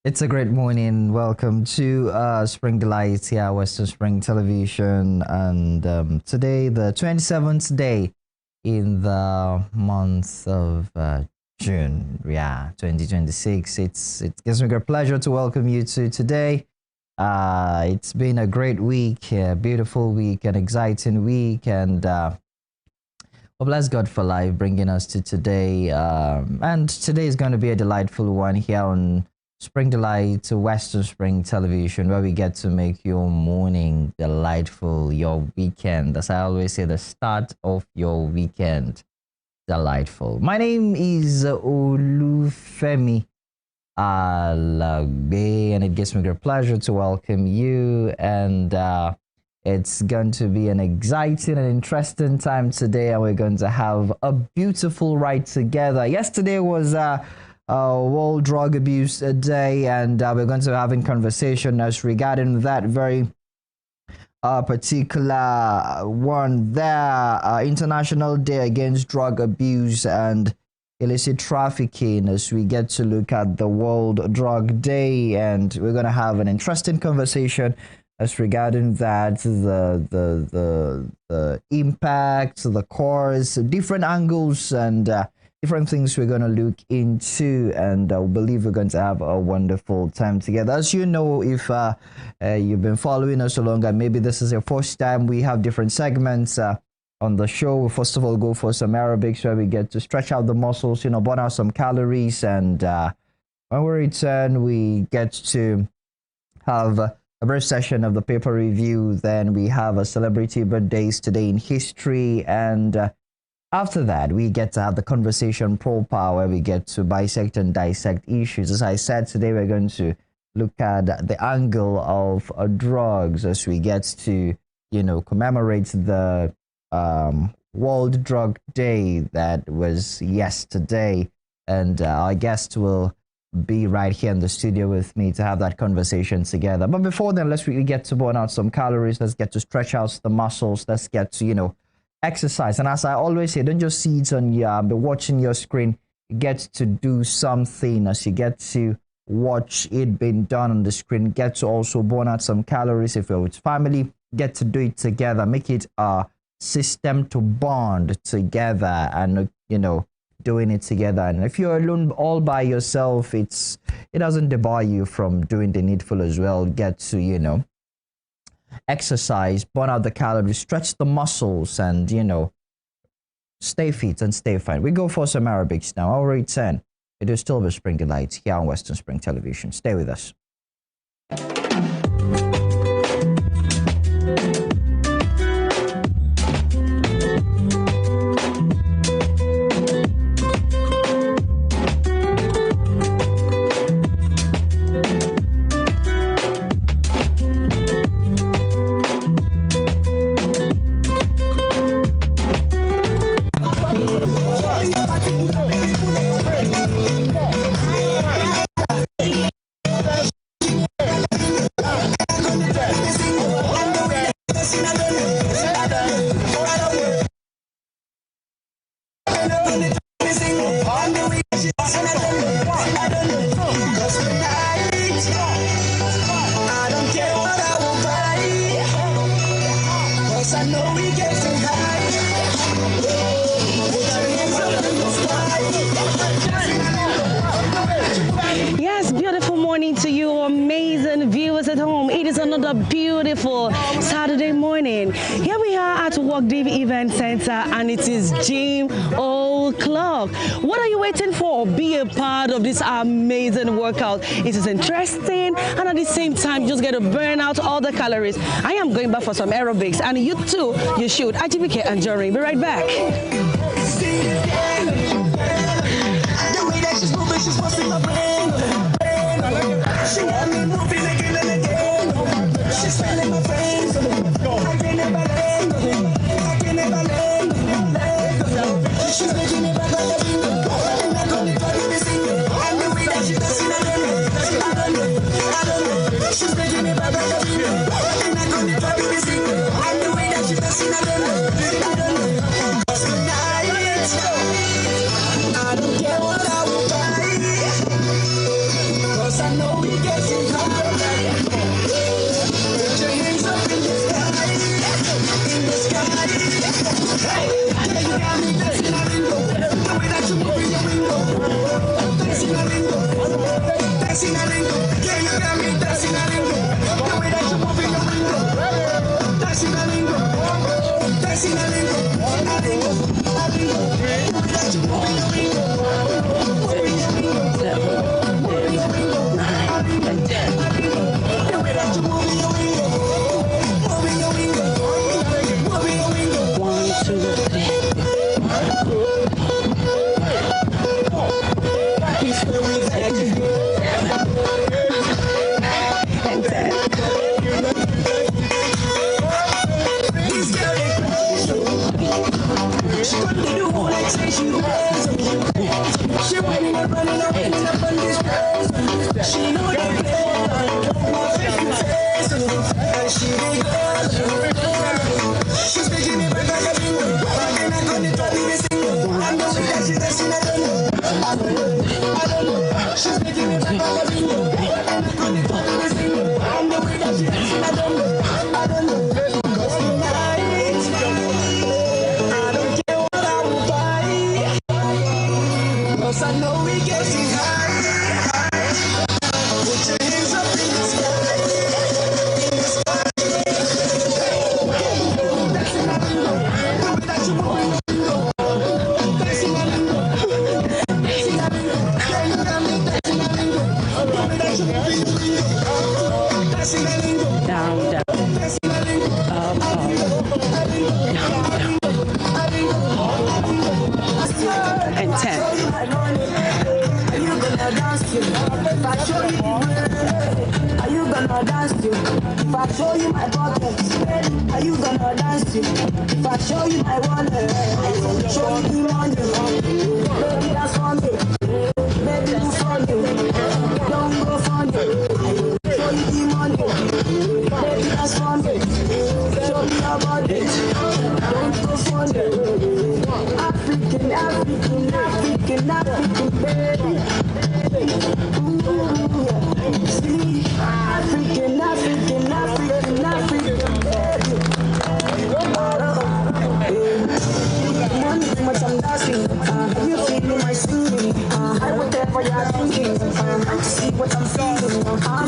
It's a great morning. Welcome to Spring Delights here, Western Spring Television, and today, the 27th day in the month of June, 2026. It gives me great pleasure to welcome you to today. It's been a great week, a beautiful week, an exciting week, and well, bless God for life, bringing us to today. And today is going to be a delightful one here on Spring Delight to Western Spring Television, where we get to make your morning delightful, your weekend, as I always say, the start of your weekend delightful. My name is Olufemi Alagbe, and it gives me great pleasure to welcome you. And it's going to be an exciting and interesting time today, and we're going to have a beautiful ride together. Yesterday was World Drug Abuse Day, and we're going to be having conversation as regarding that very particular one there, International Day Against Drug Abuse and Illicit Trafficking, as we get to look at the World Drug Day, and we're going to have an interesting conversation as regarding that, the impact, the cause, different angles, and different things we're going to look into, and I believe we're going to have a wonderful time together. As you know, if you've been following us along, and maybe this is your first time, we have different segments on the show. First of all, go for some aerobics, where we get to stretch out the muscles, burn out some calories, and when we return, we get to have a brief session of the paper review. Then we have a celebrity birthdays today in history, and after that, we get to have the conversation proper, where we get to bisect and dissect issues. As I said, today we're going to look at the angle of drugs, as we get to, commemorate the World Drug Day that was yesterday. And our guest will be right here in the studio with me to have that conversation together. But before then, let's really get to burn out some calories. Let's get to stretch out the muscles. Let's get to, exercise. And as I always say, don't just see it on be watching your screen. You get to do something as you get to watch it being done on the screen. Get to also burn out some calories. If you're with family, get to do it together. Make it a system to bond together, and doing it together. And if you're alone all by yourself, it doesn't debar you from doing the needful as well. Get to exercise, burn out the calories, stretch the muscles, and stay fit and stay fine. We go for some aerobics now. I'll return. It is still the Spring Delights here on Western Spring Television. Stay with us. Yes, beautiful morning to you, amazing viewers at home. It is another beautiful Saturday morning. Here we are at Walk Div Event Center, and it is Gym O'Clock. What are you waiting for? Be a part of this amazing workout. It is interesting, and at the same time, you just get to burn out all the calories. I am going back for some aerobics, and you too, you should. ITBK and Jory, be right back. She's busting my brain. She got me moving again and again. She's selling my brains. I can never let go. I can never let go. She's making me back on the bingo. I'm not gonna be single. And the way that she's dancing, I don't know. She's making me back on the bingo. I'm not gonna be single.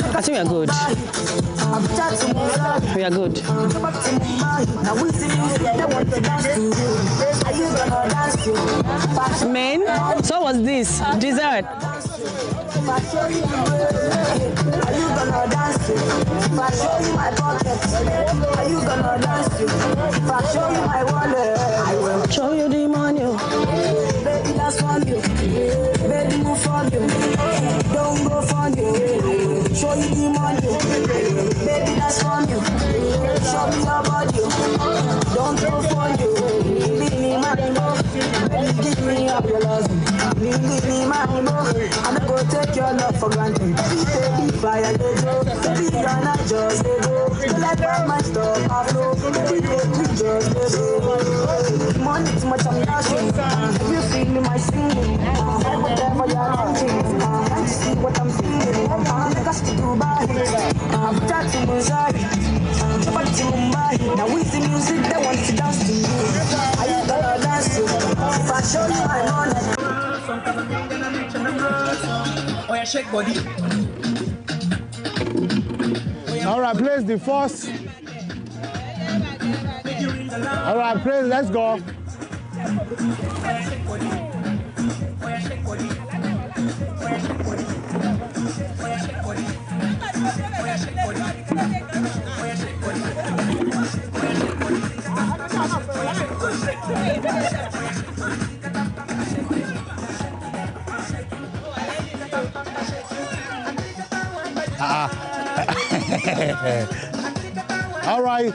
I think we are good. We are good. Men, so what's this? Dessert. Are you gonna dance to? If I show you my pocket, are you gonna dance to? If I show you my wallet, I will show you the money. Baby, that's for you. Baby, move for you. Don't go for you. Show you the money. Baby, that's for you. Show me your body. Don't go for you. Give me my love. Baby, give me up your love. Give me my love. I'm gonna take your love for granted. Baby, fire the door. Baby, gonna just go. You like my stuff, I flow. Baby, we just go. Money too much, I'm dashing. You feel my singing. Whatever you're thinking. I see what I'm feeling. I'm got to Dubai. I'm touching Mozart. But to Mumbai. Now with the music, they want to dance to you. Are you gonna dance to? If I show you my money. Oh, yeah, shake body. All right, place the first. All right, place, let's go. All right,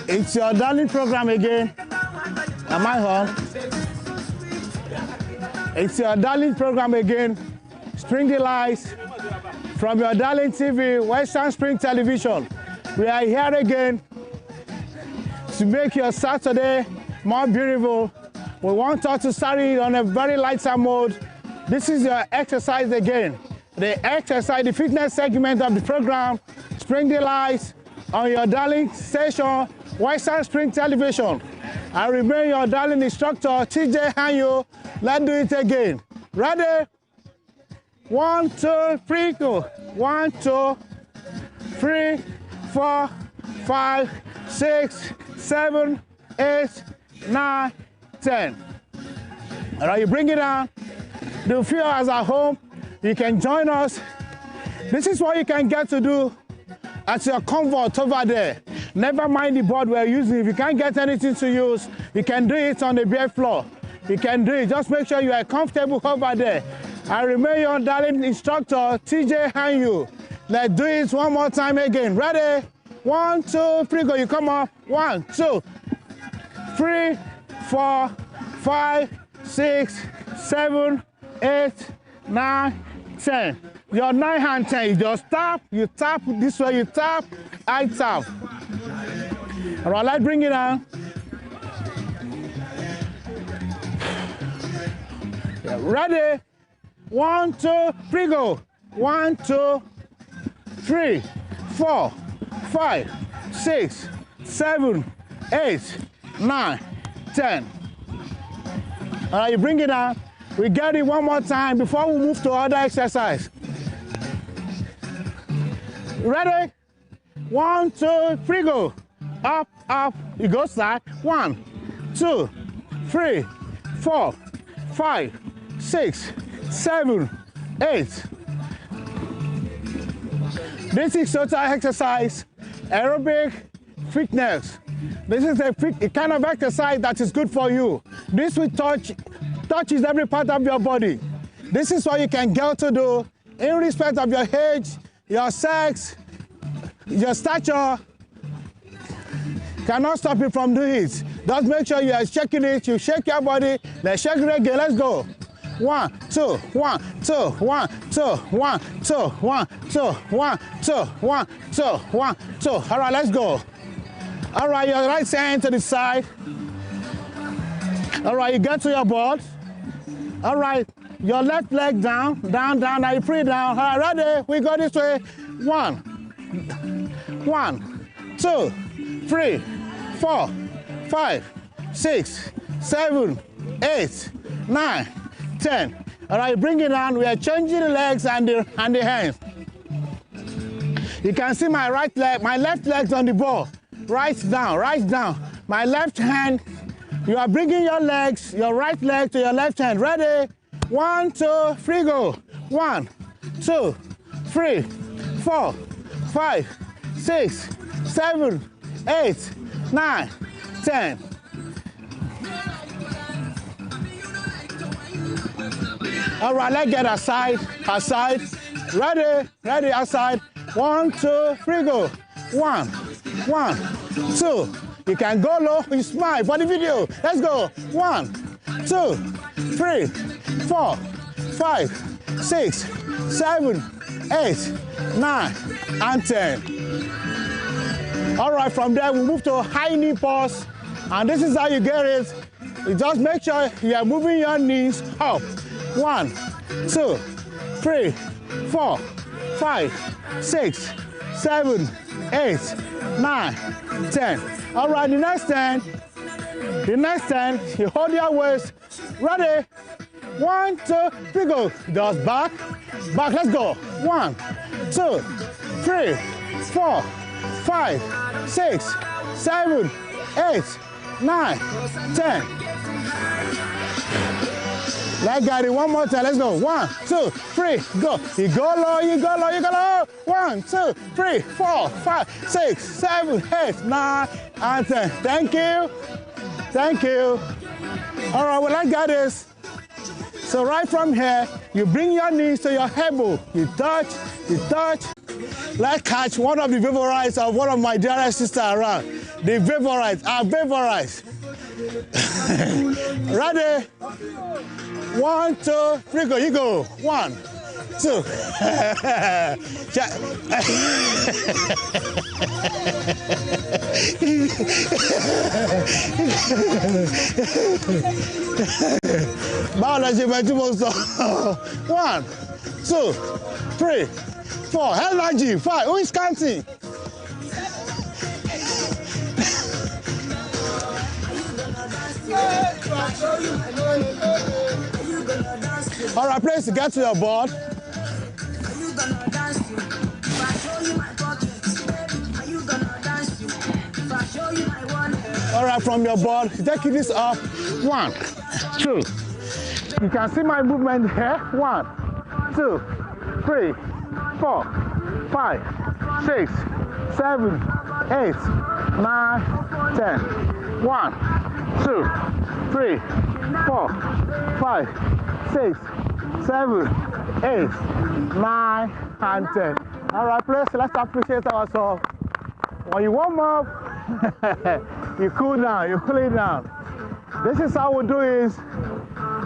it's your darling program again. Am I on? It's your darling program again. Spring Delights from your darling TV, Western Spring Television. We are here again. to make your Saturday more beautiful. We want us to start it on a very lighter mode. This is your exercise again. The exercise, the fitness segment of the program, Spring Delights on your darling station, Western Spring Television. I remain your darling instructor, TJ Hanyo. Let's do it again. Ready? 1, 2, 3, go. 1, 2, 3, 4, 5, 6, 7, 8, 9, 10. All right, you bring it down. The few hours at home, you can join us. This is what you can get to do at your comfort over there. Never mind the board we're using. If you can't get anything to use, you can do it on the bare floor. You can do it. Just make sure you are comfortable over there. I remain your darling instructor, TJ Hanyu. Let's do it one more time again. Ready? 1, 2, 3, go. You come up. 1, 2, 3, 4, 5, 6, 7, 8, 9, 10. Your 9 and 10. You just tap. You tap this way. You tap. I tap. All right, let's bring it down. Ready? 1, 2, 3, go. 1, 2, 3, 4, 5, 6, 7, 8, 9, 10. All right, you bring it down. We get it one more time before we move to other exercise. Ready? 1, 2, 3, go. Up, up. You go side. 1, 2, 3, 4, 5, 6, 7, 8. This is total exercise, aerobic fitness. This is a kind of exercise that is good for you. This will touches every part of your body. This is what you can get to do in respect of your age, your sex, your stature. Cannot stop you from doing it. Just make sure you are shaking it. You shake your body. Let's shake it again. Let's go. 1, 2, 1, 2, 1, 2, 1, 2, 1, 2, 1, 2, 1, 2, 1, 2. All right, let's go. All right, your right hand to the side. All right, you get to your board. All right, your left leg down, down, down. Now you put it down. All right, ready? We go this way. 1, 1, 2, 3, 4, 5, 6, 7, 8, 9, 10. All right, bring it down. We are changing the legs and the hands. You can see my right leg, my left leg's on the ball. Right down, right down. My left hand, you are bringing your legs, your right leg to your left hand. Ready? 1, 2, 3, go. 1, 2, 3, 4, 5, 6, 7, 8, 9, 10. All right, let's get aside. Ready, ready, outside. 1, 2, 3, go. 1, 1, 2. You can go low, you smile for the video. Let's go. 1, 2, 3, 4, 5, 6, 7, 8, 9, and 10. All right, from there we move to high knee pause, and this is how you get it. You just make sure you are moving your knees up. 1, 2, 3, 4, 5, 6, 7, 8, 9, 10. All right, the next 10, you hold your waist. Ready? 1, 2, 3, go. Just back, let's go. 1, 2, 3, 4, 5, 6, 7, 8, 9, 10. Let's get it one more time. Let's go. 1, 2, 3, go. You go low, you go low, you go low. 1, 2, 3, 4, 5, 6, 7, 8, 9, and 10. Thank you. Thank you. All right, well, let's get this. So right from here, you bring your knees to your elbow. You touch, you touch. Let's catch one of the favorites of one of my dearest sisters around. The favorites, our favorites. Ready? 1, 2, 3, go. You go. 1, two. Biology, my two months. 1, 2, 3, 4. Energy. 5. Who is counting? All right, please get to your board. All right, from your board, take this up. 1, 2. You can see my movement here. 1, 2, 3, 4, 5, 6, 7, 8, 9, 10. 1, 2, 3, 4, 5, 6, 7, 8, 9, and 10. All right, please, let's appreciate ourselves. When you warm up, you cool down, you cool it down. This is how we do it.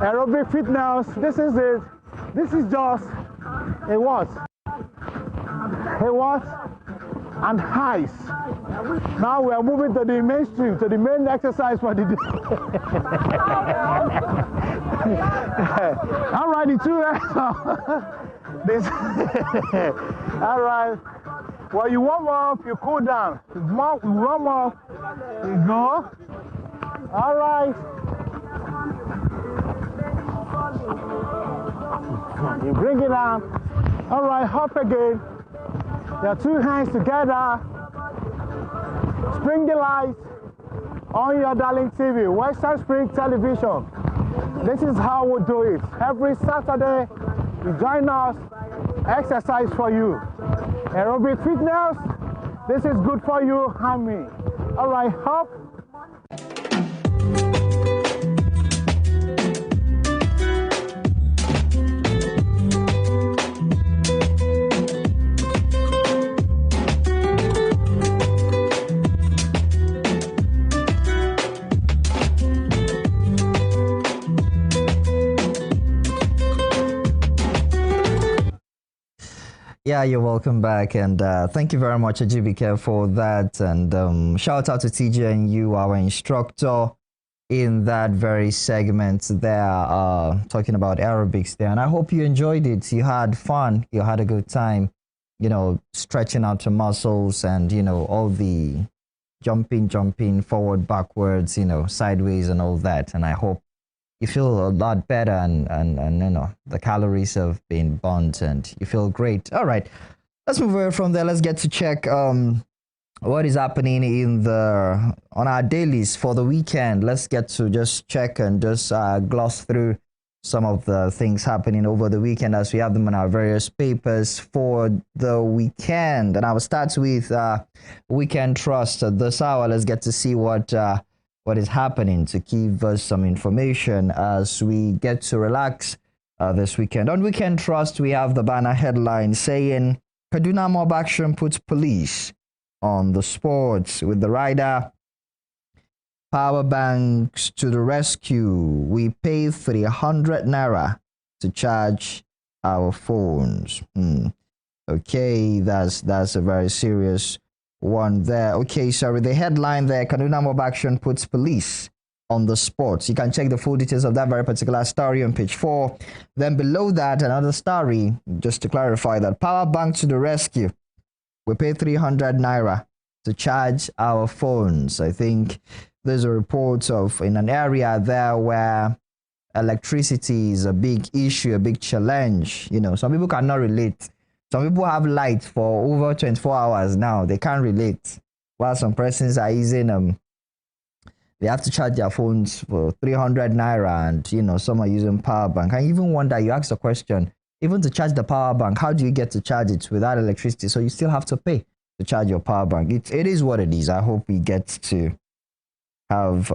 Aerobic fitness, this is it. This is just a what? A what? And highs. Now we are moving to the mainstream, to the main exercise for the day. All right, the two this. All right. Well, you warm up, you cool down. You warm up, you go. All right. You bring it down. All right, hop again. Your two hands together. Spring the lights on your darling TV, Western Spring Television. This is how we do it. Every Saturday, you join us, exercise for you. Aerobic fitness, this is good for you and me. All right, hop. Yeah, you're welcome back, and thank you very much, Ajibike, for that. And shout out to TJ and you, our instructor, in that very segment there, talking about aerobics there. And I hope you enjoyed it. You had fun. You had a good time, you know, stretching out your muscles and, you know, all the jumping forward, backwards, you know, sideways and all that. And I hope you feel a lot better and you know, the calories have been burnt and you feel great. All right, let's move away from there. Let's get to check what is happening in on our dailies for the weekend. Let's get to just check and just gloss through some of the things happening over the weekend as we have them on our various papers for the weekend. And I will start with Weekend Trust this hour. Let's get to see what is happening to give us some information as we get to relax this weekend. On Weekend Trust, we have the banner headline saying, Kaduna Mob Action puts police on the sports with the rider. Power banks to the rescue. We pay 300 naira to charge our phones. Okay, that's a very serious one there. Okay, sorry, the headline there, Kaduna Mob Action puts police on the sports. You can check the full details of that very particular story on page 4. Then below that, another story, just to clarify that, power bank to the rescue. We pay 300 naira to charge our phones. I think there's a report of in an area there where electricity is a big issue, a big challenge. You know, some people cannot relate. Some people have lights for over 24 hours now. They can't relate. While some persons are using they have to charge their phones for 300 naira, and you know, some are using power bank. I even wonder, you ask the question, even to charge the power bank, how do you get to charge it without electricity? So you still have to pay to charge your power bank. It is what it is. I hope we get to have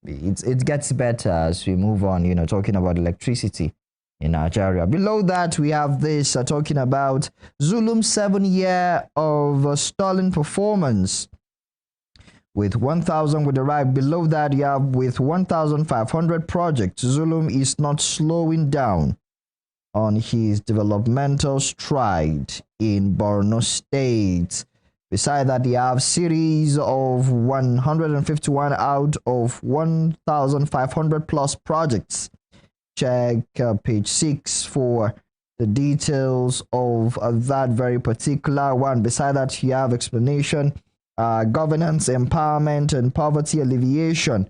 it gets better as we move on, you know, talking about electricity in Nigeria. Below that, we have this talking about Zulum's 7-year of stalling performance. With 1,000 with the right. Below that, you have with 1,500 projects, Zulum is not slowing down. on his developmental stride in Borno State. Beside that, you have series of 151 out of 1,500 plus projects. Check page 6 for the details of that very particular one. Beside that, you have explanation, governance, empowerment, and poverty alleviation.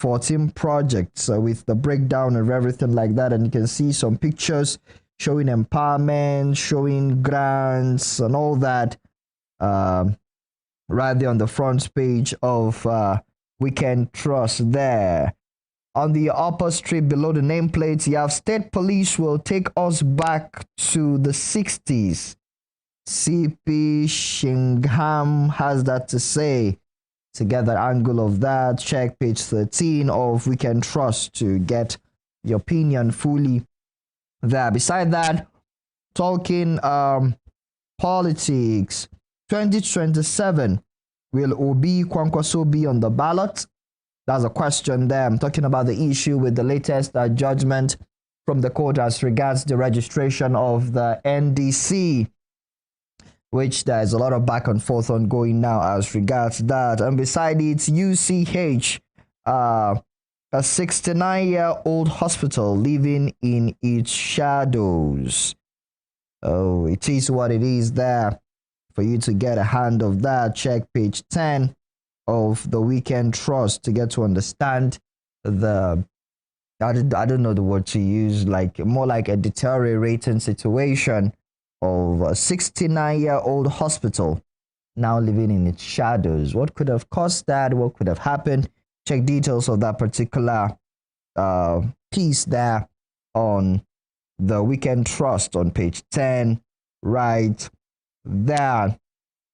14 projects with the breakdown of everything like that, and you can see some pictures showing empowerment, showing grants and all that right there on the front page of Weekend Trust there. On the upper strip below the nameplates, you have State Police will take us back to the 60s. CP Shingham has that to say. To get the angle of that, check page 13 of Weekend Trust to get the opinion fully there. Beside that, talking politics, 2027, will Obi Kwankwaso be on the ballot? That's a question there. I'm talking about the issue with the latest judgment from the court as regards the registration of the NDC, which there is a lot of back and forth ongoing now as regards that. And beside it, UCH, a 69-year-old hospital living in its shadows. Oh, it is what it is there. For you to get a hand of that, check page 10 of the Weekend Trust to get to understand the, I don't know the word to use, like more like a deteriorating situation of a 69-year-old hospital now living in its shadows. What could have caused that? What could have happened? Check details of that particular piece there on the Weekend Trust on page 10 right there.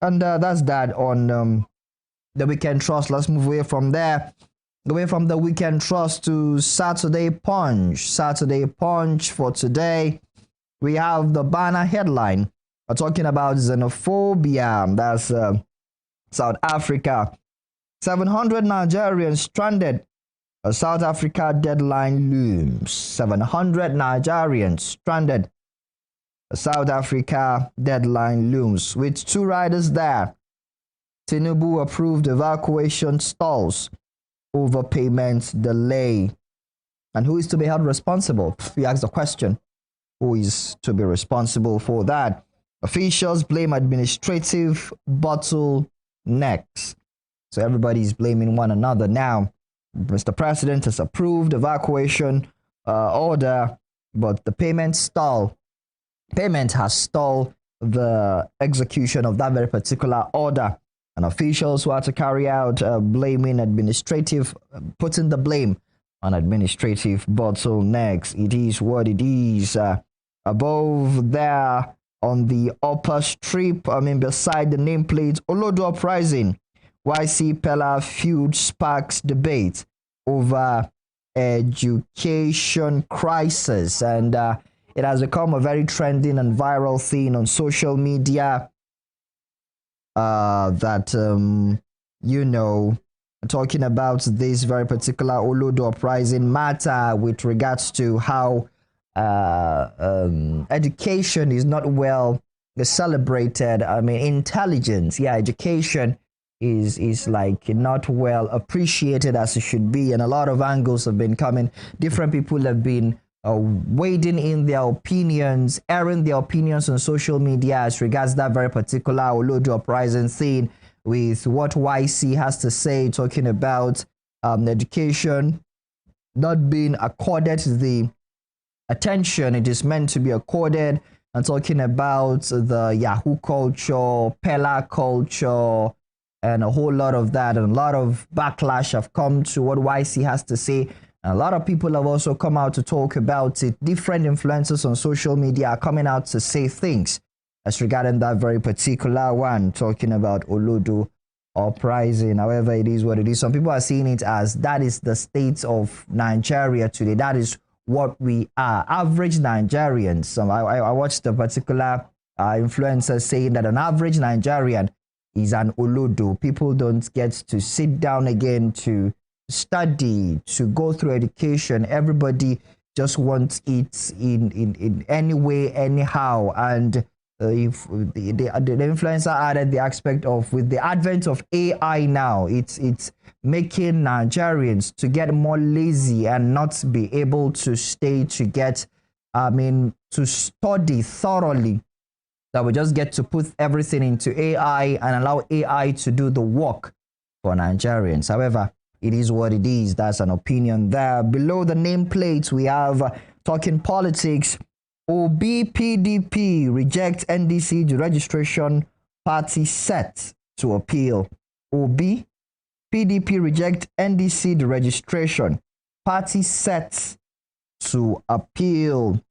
And that's that on the Weekend Trust. Let's move away from there, away from the Weekend Trust to Saturday Punch. Saturday Punch for today, we have the banner headline talking about xenophobia. That's South Africa. 700 Nigerians stranded. A South Africa deadline looms. 700 Nigerians stranded. A South Africa deadline looms. With 2 riders there, Tinubu approved evacuation stalls over payment delay. And who is to be held responsible? We ask the question. Who is to be responsible for that? Officials blame administrative bottlenecks. So everybody's blaming one another now. Mr. President has approved evacuation order, but the payment has stalled the execution of that very particular order. And officials who are to carry out putting the blame on administrative bottlenecks. It is what it is. Above there on the upper strip, beside the nameplate, Olodo uprising. YC Pella feud sparks debate over education crisis, and it has become a very trending and viral thing on social media. Talking about this very particular Olodo uprising matter with regards to how education is not well celebrated. Intelligence, education is like not well appreciated as it should be, and a lot of angles have been coming. Different people have been wading in their opinions, airing their opinions on social media as regards that very particular Olodo uprising thing, with what YC has to say, talking about education not being accorded the attention it is meant to be accorded, and talking about the Yahoo culture, Pella culture, and a whole lot of that, and a lot of backlash have come to what YC has to say. And a lot of people have also come out to talk about it. Different influencers on social media are coming out to say things as regarding that very particular one, talking about Olodo uprising. However, it is what it is. Some people are seeing it as that is the state of Nigeria today. That is what we are, average Nigerians. I watched a particular influencer saying that an average Nigerian is an Olodo. People don't get to sit down again to study, to go through education. Everybody just want it in any way, anyhow. And if the influencer added the aspect of, with the advent of AI now, it's making Nigerians to get more lazy and not be able to stay to get, to study thoroughly. That we just get to put everything into AI and allow AI to do the work for Nigerians. However, it is what it is. That's an opinion there. Below the nameplate, we have talking politics. OB-PDP reject NDC registration, party set to appeal. OB-PDP reject NDC registration, party set to appeal.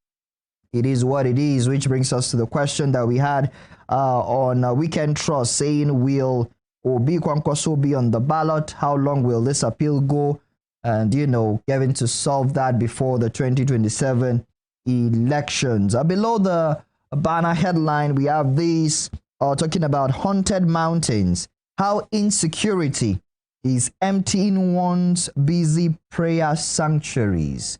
It is what it is, which brings us to the question that we had on Weekend Trust, saying, will Obi Kwankwaso be on the ballot? How long will this appeal go? And, getting to solve that before the 2027 elections. Below the banner headline, we have this talking about haunted mountains, how insecurity is emptying one's busy prayer sanctuaries.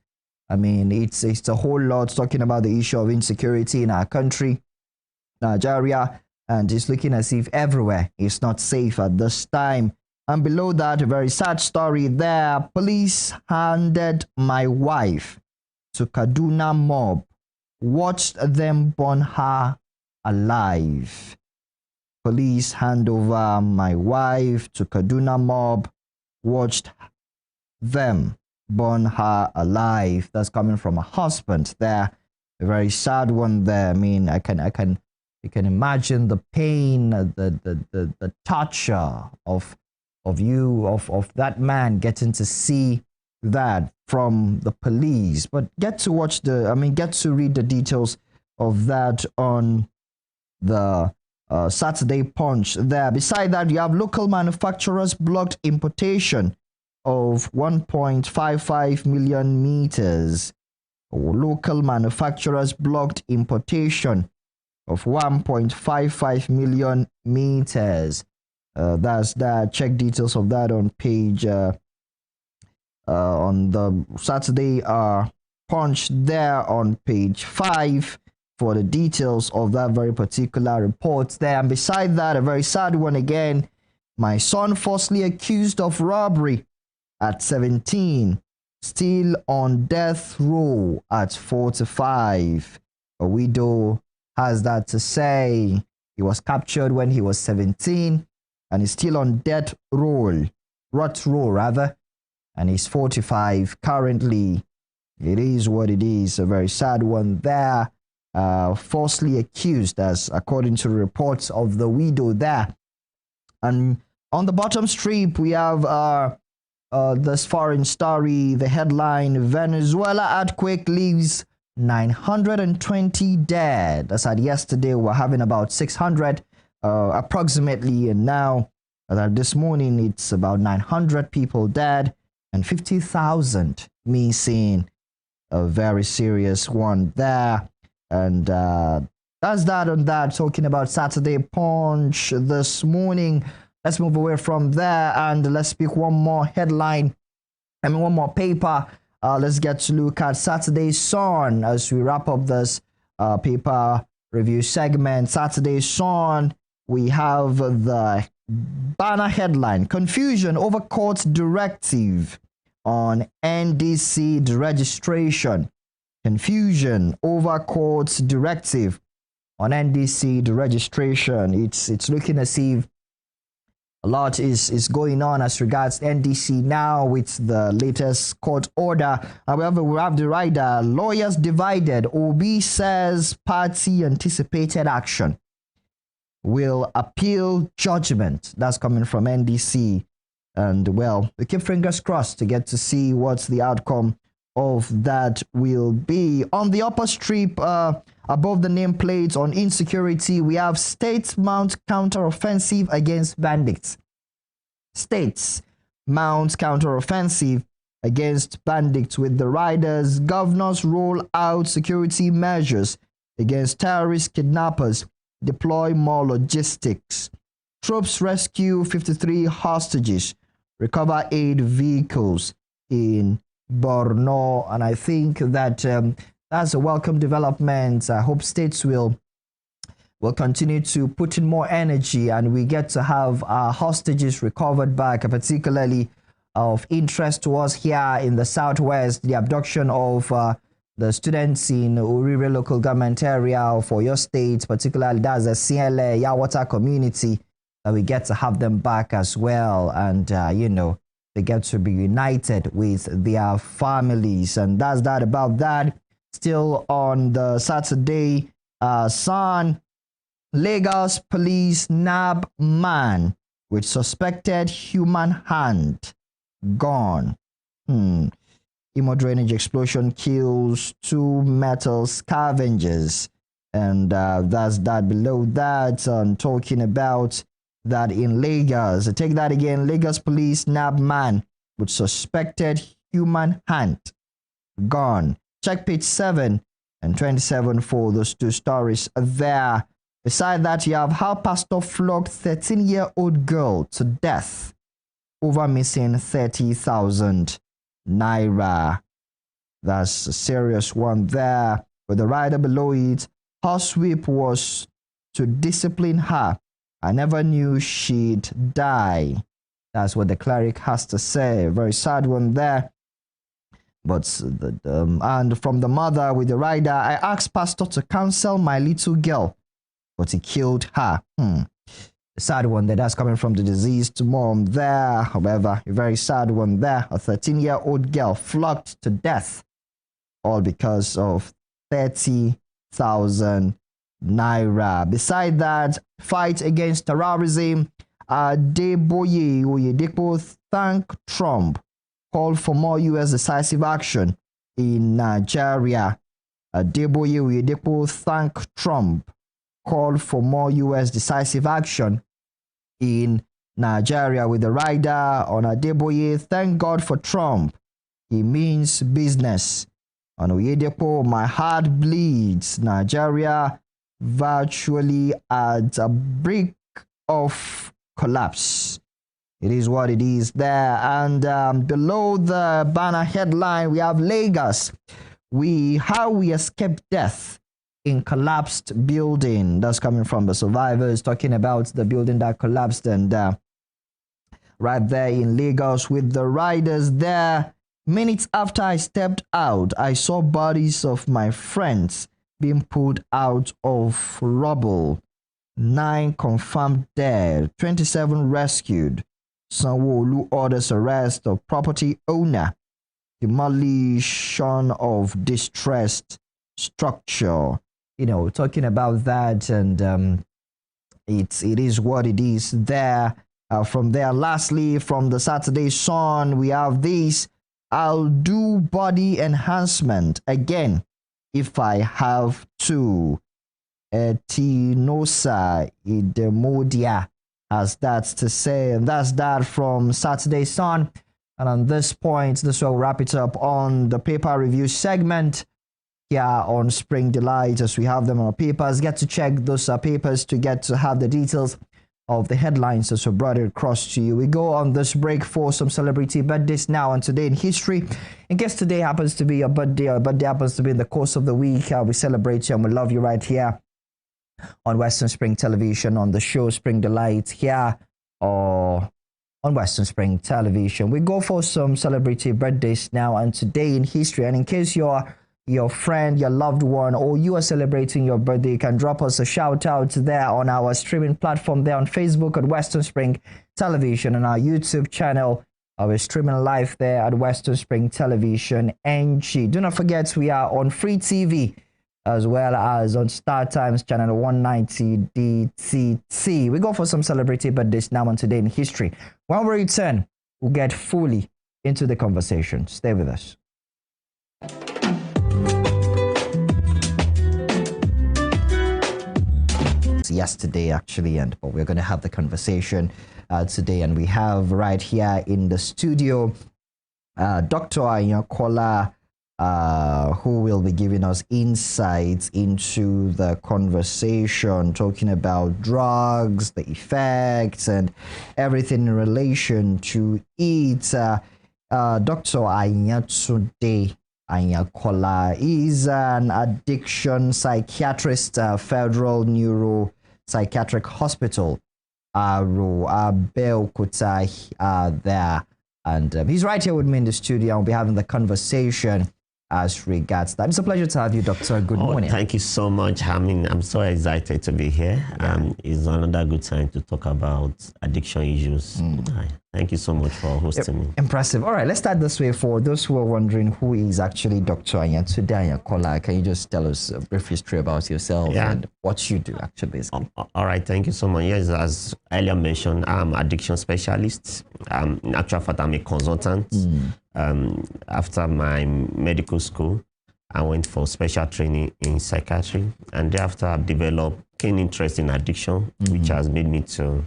It's a whole lot talking about the issue of insecurity in our country, Nigeria, and it's looking as if everywhere is not safe at this time. And below that, a very sad story there. Police handed my wife to Kaduna mob, watched them burn her alive. Police hand over my wife to Kaduna mob, watched them burn her alive. That's coming from a husband there. A very sad one there. You can imagine the pain, the torture of that man getting to see that from the police. But get to read the details of that on the Saturday Punch there. Beside that, you have local manufacturers blocked importation of 1.55 million meters. Local manufacturers blocked importation of 1.55 million meters. That's that. Check details of that on page on the Saturday Punch there on page 5 for the details of that very particular report there. And beside that, a very sad one again. My son falsely accused of robbery at 17, still on death row at 45. A widow has that to say. He was captured when he was 17 and is still on death row, and he's 45 currently. It is what it is. A very sad one there. Falsely accused, as according to reports of the widow there. And on the bottom strip, we have this foreign story, the headline, Venezuela earthquake leaves 920 dead. That's at yesterday. We're having about 600 approximately, and now this morning it's about 900 people dead and 50,000 missing. A very serious one there. And that's that on that. Talking about Saturday Punch this morning. Let's move away from there and let's pick one more headline. One more paper. Let's get to look at Saturday Sun as we wrap up this paper review segment. Saturday Sun, we have the banner headline, confusion over court directive on NDC registration. Confusion over court's directive on NDC registration. It's looking as if a lot is going on as regards NDC now with the latest court order. However, we have the rider, lawyers divided. Obi says party anticipated action will appeal judgment. That's coming from NDC. And well, we keep fingers crossed to get to see what the outcome of that will be. On the upper strip, above the nameplate on insecurity, we have states mount counteroffensive against bandits. States mount counteroffensive against bandits with the riders. Governors roll out security measures against terrorist kidnappers. Deploy more logistics. Troops rescue 53 hostages. Recover aid vehicles in Borno, and I think that that's a welcome development. I hope states will continue to put in more energy, and we get to have our hostages recovered back, particularly of interest to us here in the southwest, the abduction of the students in Urire local government area for your state, particularly that's the CLA Yawata community, that we get to have them back as well, and they get to be united with their families. And that's that about that. Still on the Saturday Sun, Lagos police nab man with suspected human hand gone. Imo drainage explosion kills 2 metal scavengers. And that's that. Below that, talking about that in Lagos. Take that again. Lagos police nab man with suspected human hand gone. Check page 7 and 27 for those 2 stories there. Beside that, you have how pastor flogged 13-year-old girl to death over missing 30,000 naira. That's a serious one there. With the rider below it, horsewhip was to discipline her. I never knew she'd die. That's what the cleric has to say. Very sad one there. But and from the mother with the rider, I asked pastor to counsel my little girl, but he killed her. The sad one that's coming from the deceased mom there. However, a very sad one there. A 13-year-old girl flogged to death, all because of 30,000 naira. Beside that, fight against terrorism. Adeboye Oyedepo thank Trump, called for more U.S. decisive action in Nigeria. Adeboye Oyedepo thank Trump, called for more U.S. decisive action in Nigeria. With the rider on Adeboye, thank God for Trump. He means business. On Oyedepo, my heart bleeds. Nigeria virtually at a brink of collapse. It is what it is there. And below the banner headline, we have Lagos. How we escaped death in collapsed building. That's coming from the survivors, talking about the building that collapsed. And right there in Lagos with the riders there. Minutes after I stepped out, I saw bodies of my friends being pulled out of rubble. 9 confirmed dead, 27 rescued. Sanwo-Olu orders arrest of property owner. Demolition of distressed structure. Talking about that, and it is what it is there. From there, lastly, from the Saturday Sun, we have this. I'll do body enhancement again if I have to. Etinosa Idemodia has that to say, and that's that from Saturday Sun. And on this point, this will wrap it up on the paper review segment here on Spring Delight, as we have them on our papers. Get to check those papers to get to have the details of the headlines as we brought it across to you. We go on this break for some celebrity birthdays now and today in history. In case today happens to be your birthday, or birthday happens to be in the course of the week, we celebrate you and we love you right here on Western Spring Television, on the show Spring Delight here, or on Western Spring Television. We go for some celebrity birthdays now and today in history. And in case you're your friend, your loved one, or you are celebrating your birthday, you can drop us a shout out there on our streaming platform there on Facebook at Western Spring Television, and our YouTube channel. We're streaming live there at Western Spring Television NG. Do not forget, we are on free TV as well as on Star Times channel 190 DTT. We go for some celebrity birthdays now and today in history. When we return, we'll get fully into the conversation. Stay with us. Yesterday actually, but we're going to have the conversation today, and we have right here in the studio Dr. Ayankola, who will be giving us insights into the conversation, talking about drugs, the effects, and everything in relation to it. Dr. Ayatunde Anyakola is an addiction psychiatrist, Federal Neuropsychiatric Hospital, Abeokuta, there. And he's right here with me in the studio, and we'll be having the conversation as regards that. It's a pleasure to have you, Doctor. Good morning. Thank you so much. I mean, I'm so excited to be here. It's another good time to talk about addiction issues. Thank you so much for hosting me. Impressive. All right, let's start this way. For those who are wondering who is actually Dr. Ayatunde Anyakola, can you just tell us a brief history about yourself and what you do, actually, basically? All right, thank you so much. Yes, as earlier mentioned, I'm an addiction specialist. In actual fact, I'm a consultant. After my medical school, I went for special training in psychiatry, and thereafter I've developed keen interest in addiction, which has made me to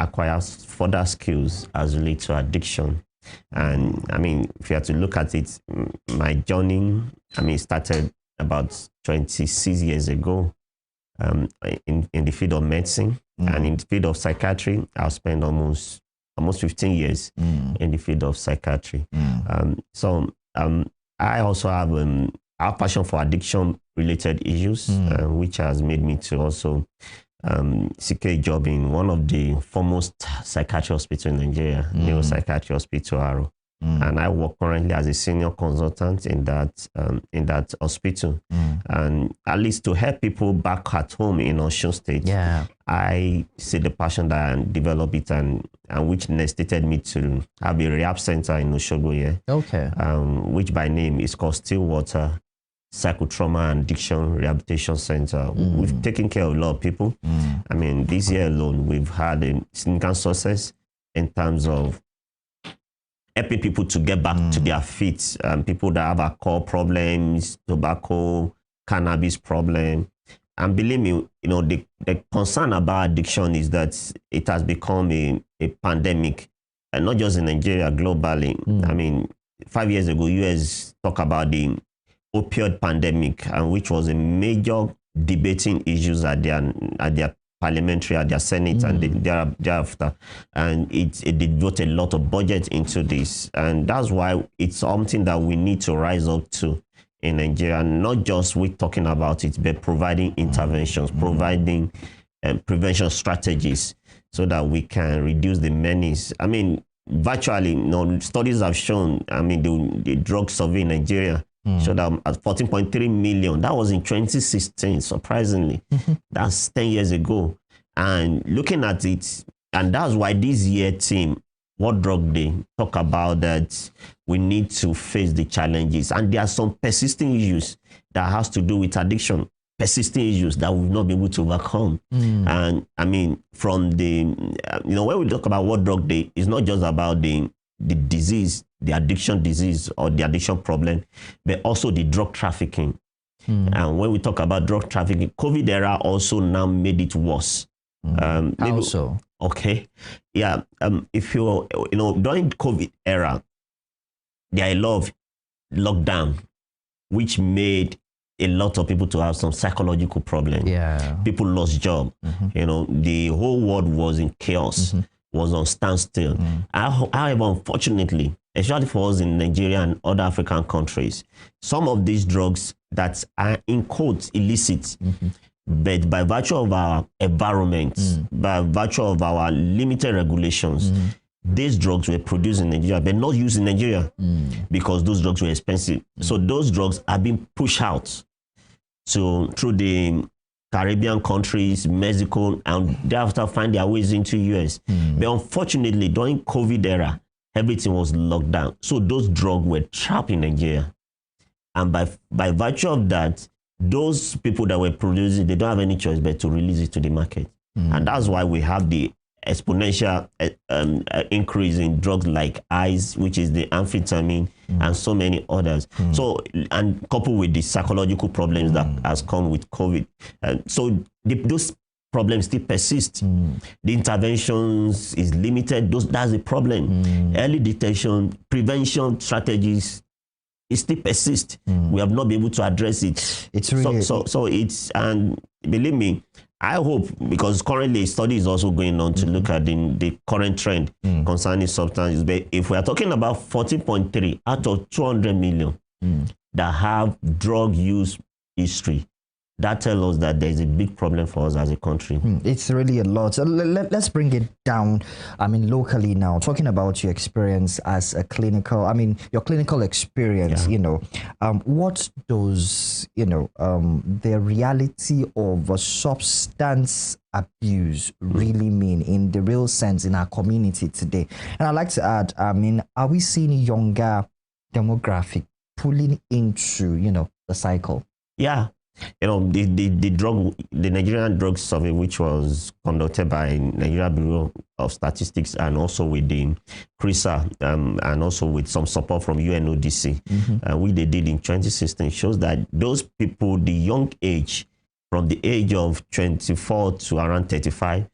acquire further skills as related to addiction. And I mean, if you have to look at it, my journey, I mean, started about 26 years ago in the field of medicine, and in the field of psychiatry, I've spent almost 15 years in the field of psychiatry. I also have a passion for addiction-related issues, which has made me to also secure a job in one of the foremost psychiatry hospitals in Nigeria, Neuropsychiatry Hospital, Aro. And I work currently as a senior consultant in that hospital, and at least to help people back at home in Osun State. I see the passion that I developed it, and which necessitated me to have a rehab center in Osogbo here. Which by name is called Stillwater Psychotrauma and Addiction Rehabilitation Center. We've taken care of a lot of people. I mean, this year alone, we've had a significant success in terms of helping people to get back to their feet. People that have alcohol problems, tobacco, cannabis problem. And believe me, you know, the concern about addiction is that it has become a pandemic, and not just in Nigeria, globally. I mean, 5 years ago, US talked about the opioid pandemic, and which was a major debating issues at their parliamentary, at their Senate, and thereafter. And it devoted a lot of budget into this. And that's why it's something that we need to rise up to in Nigeria, not just we talking about it, but providing interventions, providing prevention strategies so that we can reduce the menace. I mean, virtually, you know, studies have shown, I mean, the drug survey in Nigeria showed that at 14.3 million, that was in 2016, surprisingly. That's 10 years ago. And looking at it, and that's why this year team, What Drug Day, talk about that we need to face the challenges. And there are some persisting issues that has to do with addiction, persisting issues that we'll not be able to overcome. And I mean, from the, you know, when we talk about What Drug Day, it's not just about the disease, the addiction disease or the addiction problem, but also the drug trafficking. And when we talk about drug trafficking, COVID era also now made it worse. How so? Okay. Yeah. If you know, during COVID era, there are a lot of lockdown, which made a lot of people to have some psychological problems. People lost job. You know, the whole world was in chaos, was on standstill. However, unfortunately, especially for us in Nigeria and other African countries, some of these drugs that are in quotes illicit, but by virtue of our environment, by virtue of our limited regulations, these drugs were produced in Nigeria, but not used in Nigeria because those drugs were expensive. So those drugs are being pushed out through the Caribbean countries, Mexico, and thereafter find their ways into US. But unfortunately, during COVID era, everything was locked down. So those drugs were trapped in Nigeria. And by virtue of that, those people that were producing, they don't have any choice but to release it to the market. And that's why we have the exponential increase in drugs like ice, which is the amphetamine, and so many others. So, and coupled with the psychological problems that has come with COVID. So those problems still persist. The interventions is limited. That's the problem. Early detection, prevention strategies, it still persists. We have not been able to address it. It's really so it's, and believe me, I hope, because currently a study is also going on to look at the current trend concerning substance use. But if we are talking about 14.3 out of 200 million that have drug use history, that tells us that there's a big problem for us as a country. It's really a lot. So let's bring it down. I mean, locally now, talking about your experience as a clinical, I mean, your clinical experience, what does, the reality of a substance abuse really mean in the real sense in our community today? And I'd like to add, I mean, are we seeing younger demographic pulling into, the cycle? Yeah. The Nigerian drug survey, which was conducted by Nigeria Bureau of Statistics and also with the CRISA and also with some support from UNODC, which they did in 2016, shows that those people, the young age, from the age of 24 to around 35,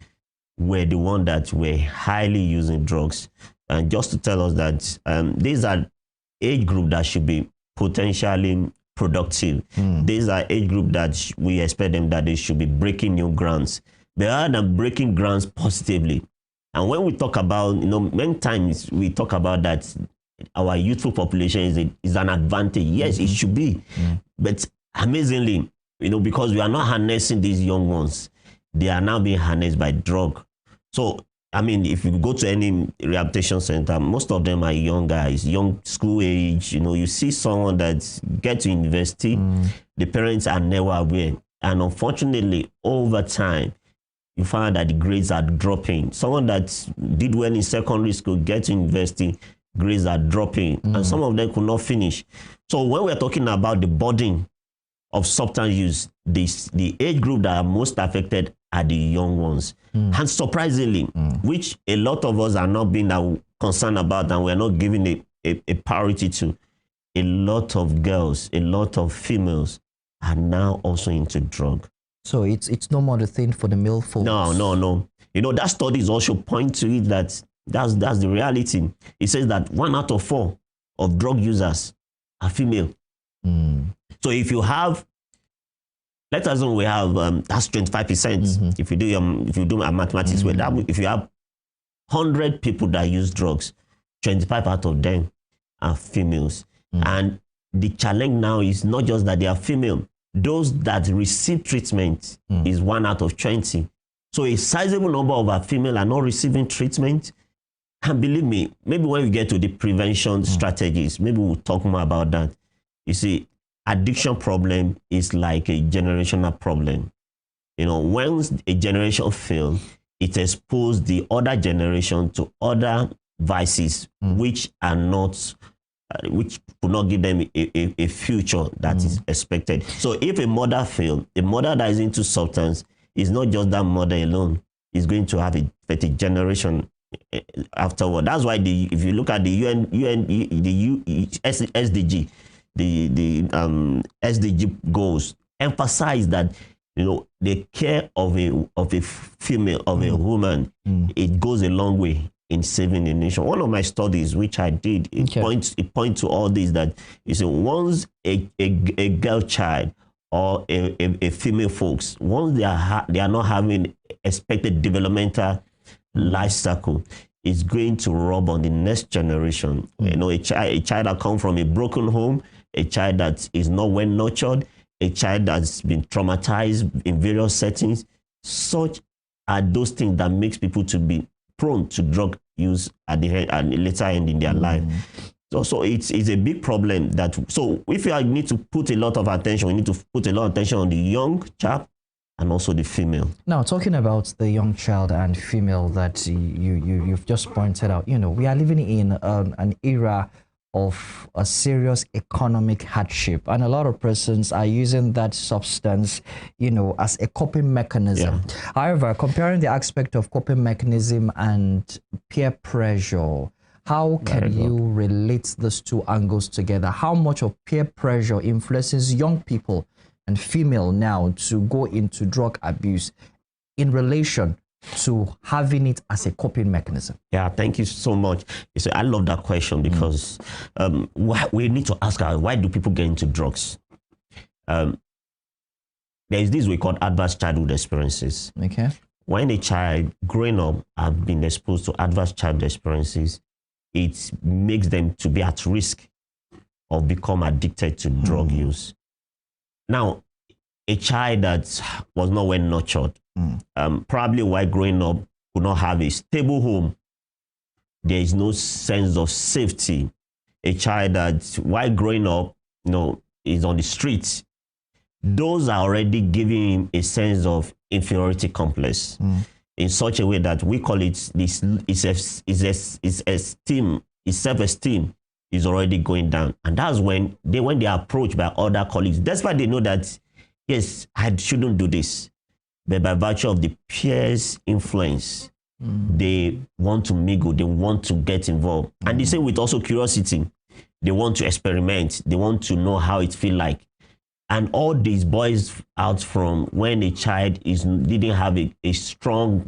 were the ones that were highly using drugs. And just to tell us that these are age group that should be potentially productive. These are age group that we expect them that they should be breaking new grounds. They are than breaking grounds positively. And when we talk about, many times we talk about that our youthful population is an advantage. Yes, it should be. But amazingly, because we are not harnessing these young ones, they are now being harnessed by drug. So I mean, if you go to any rehabilitation center, most of them are young guys, young school age. You see someone that gets to university, the parents are never aware. And unfortunately, over time, you find that the grades are dropping. Someone that did well in secondary school, gets to university, grades are dropping. And some of them could not finish. So when we're talking about the burden of substance use, the age group that are most affected are the young ones. And surprisingly, which a lot of us are not being concerned about and we're not giving a priority to, a lot of girls, a lot of females are now also into drug. So it's no more the thing for the male folks. No. That studies also point to it that's the reality. It says that 1 out of 4 of drug users are female. So if you have, let's assume we have that's 25%. If you do mathematics, if you have 100 people that use drugs, 25 out of them are females. And the challenge now is not just that they are female. Those that receive treatment is 1 out of 20. So a sizable number of our female are not receiving treatment. And believe me, maybe when we get to the prevention strategies, maybe we'll talk more about that. You see, addiction problem is like a generational problem. Once a generation fails, it exposes the other generation to other vices, which are not, which will not give them a future that is expected. So if a mother fails, a mother that is into substance is not just that mother alone, is going to have a generation afterward. That's why if you look at the SDG, the SDG goals emphasize that the care of a female, of a woman, it goes a long way in saving the nation. One of my studies which I did, it points to all this, that you see, once a girl child or a female folks, once they are not having expected developmental life cycle, is going to rub on the next generation. A child that comes from a broken home, a child that is not well nurtured, a child that's been traumatized in various settings. Such are those things that makes people to be prone to drug use at the later end in their life. So it's a big problem. So if you need to put a lot of attention, we need to put a lot of attention on the young chap and also the female. Now, talking about the young child and female that you've just pointed out, we are living in an era of a serious economic hardship, and a lot of persons are using that substance, as a coping mechanism. However, comparing the aspect of coping mechanism and peer pressure, how can you relate those two angles together? How much of peer pressure influences young people and female now to go into drug abuse in relation to having it as a coping mechanism? Yeah, thank you so much. I love that question because we need to ask why do people get into drugs? there is this we call adverse childhood experiences. Okay. When a child growing up have been exposed to adverse childhood experiences, it makes them to be at risk of become addicted to drug use. Now, a child that was not well nurtured, probably while growing up, could not have a stable home. There is no sense of safety. A child that while growing up, is on the streets. Those are already giving him a sense of inferiority complex in such a way that we call it this esteem, his self-esteem is already going down. And that's when they are approached by other colleagues, despite they know that, yes, I shouldn't do this. But by virtue of the peers' influence, they want to mingle, they want to get involved. And the same with also curiosity. They want to experiment. They want to know how it feels like. And all these boys out from when a child didn't have a strong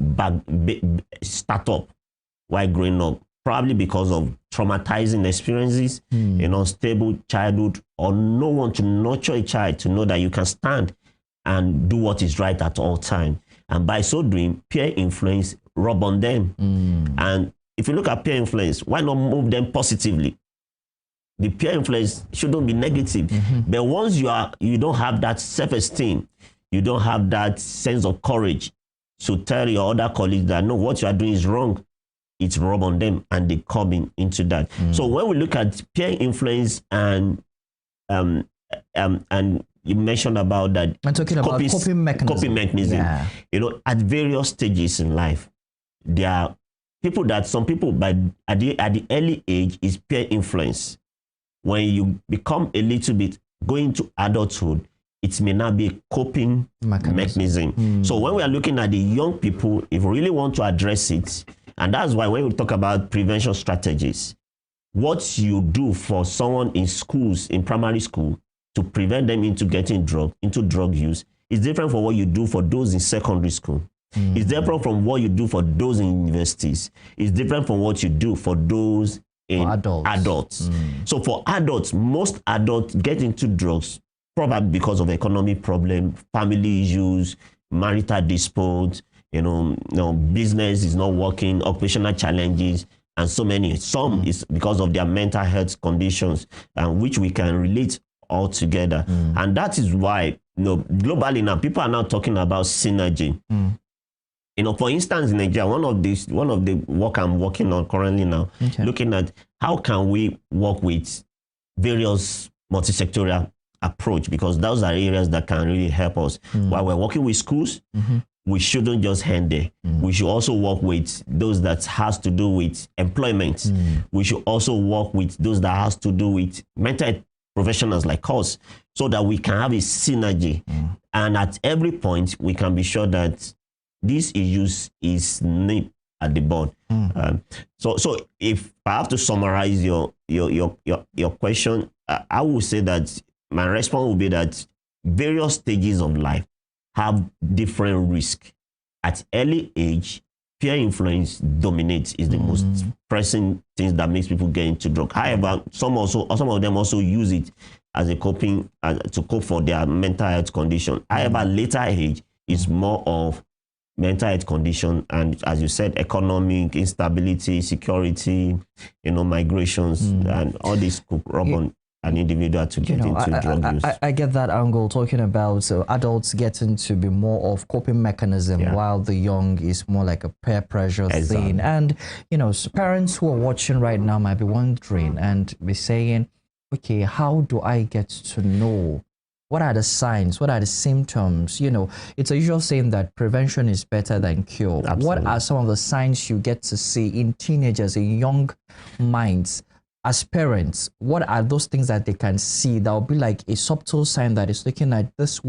startup while growing up, probably because of traumatizing experiences, an unstable childhood, or no one to nurture a child to know that you can stand and do what is right at all times. And by so doing, peer influence rub on them. And if you look at peer influence, why not move them positively? The peer influence shouldn't be negative. But once you don't have that self-esteem, you don't have that sense of courage to tell your other colleagues that, no, what you are doing is wrong, it's rub on them and they come into that. So when we look at peer influence and you mentioned about that. I'm talking about coping mechanism. Yeah. At various stages in life, there are some people at the early age is peer influence. When you become a little bit going to adulthood, it may not be a coping mechanism. So when we are looking at the young people, if we really want to address it, and that's why when we talk about prevention strategies, what you do for someone in schools, in primary school, to prevent them into getting drug use is different from what you do for those in secondary school. It's different from what you do for those in universities. It's different from what you do for those in adults. So for adults, most adults get into drugs probably because of economic problem, family issues, marital disputes, business is not working, occupational challenges, and so many. Some is because of their mental health conditions, which we can relate all together. And that is why, globally now, people are now talking about synergy. For instance, in Nigeria, one of the work I'm working on currently now, looking at how can we work with various multi-sectorial approach, because those are areas that can really help us. While we're working with schools, we shouldn't just end there. We should also work with those that has to do with employment. We should also work with those that has to do with mental health professionals like us, so that we can have a synergy. And at every point, we can be sure that this issues is nipped at the bud. So if I have to summarize your question, I will say that my response will be that various stages of life have different risk. At early age, peer influence dominates, is the most pressing things that makes people get into drug. However, some of them also use it as a coping to cope for their mental health condition. However, later age is more of mental health condition, and as you said, economic instability, security, migrations, and all this could rub on an individual to get into drug use. I get that angle, talking about adults getting to be more of coping mechanism, while the young is more like a peer pressure thing. And parents who are watching right now might be wondering and be saying, okay, how do I get to know? What are the signs? What are the symptoms? It's a usual saying that prevention is better than cure. Absolutely. What are some of the signs you get to see in teenagers, in young minds? As parents, what are those things that they can see that will be like a subtle sign that is looking at this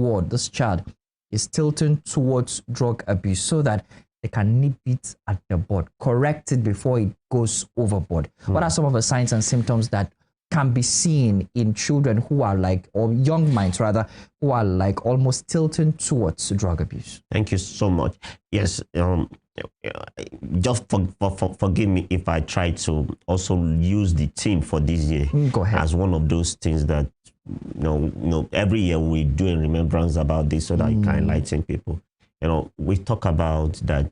child is tilting towards drug abuse, so that they can nip it at the bud, correct it before it goes overboard? What are some of the signs and symptoms that can be seen in children who are or young minds rather, who are almost tilting towards drug abuse? Thank you so much. Yes, just forgive me if I try to also use the theme for this year Go ahead. as one of those things that every year we do a remembrance about this so that it can enlighten people. We talk about that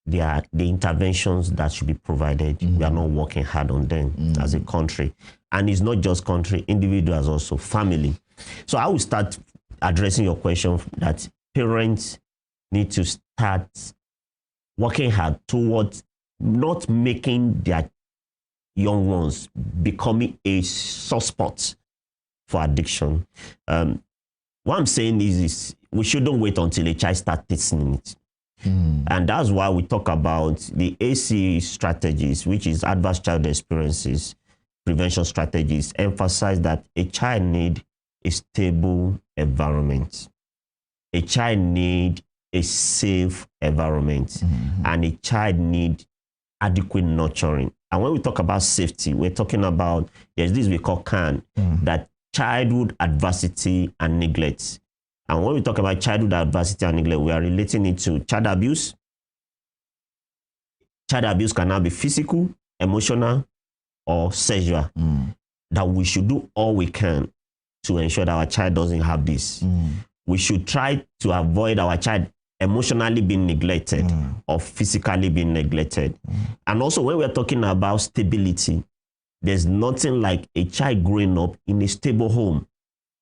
there are the interventions that should be provided. We are not working hard on them as a country. And it's not just country, individuals also, family. So I will start addressing your question that parents need to start working hard towards not making their young ones becoming a suspect for addiction. What I'm saying is we shouldn't wait until a child starts tasting it. And that's why we talk about the ACE strategies, which is adverse child experiences, prevention strategies, emphasize that a child needs a stable environment. A child needs a safe environment. And a child needs adequate nurturing. And when we talk about safety, we're talking about, there's this we call CAN, that childhood adversity and neglect. And when we talk about childhood adversity and neglect, we are relating it to child abuse. Child abuse can now be physical, emotional, or sexual. That we should do all we can to ensure that our child doesn't have this. We should try to avoid our child emotionally being neglected or physically being neglected. And also when we're talking about stability, there's nothing like a child growing up in a stable home.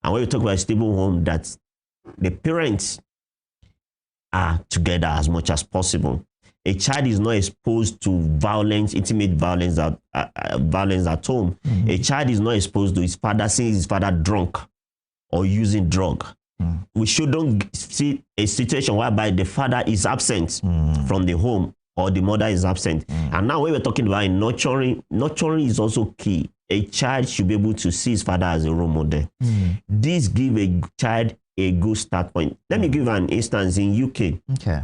And when we talk about a stable home, that the parents are together as much as possible. A child is not exposed to violence, intimate violence at home. A child is not exposed to his father seeing his father drunk or using drug. We shouldn't see a situation whereby the father is absent from the home or the mother is absent. And now when we're talking about nurturing is also key. A child should be able to see his father as a role model. This gives a child a good start point. Let me give an instance in UK. Okay.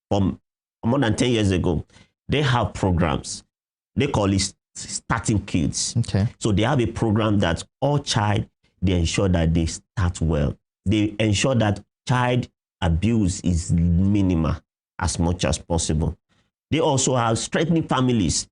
From more than 10 years ago, they have programs. They call it Starting Kids. Okay. So they have a program that all child, they ensure that they start well. They ensure that child abuse is minimal as much as possible. They also have strengthening families,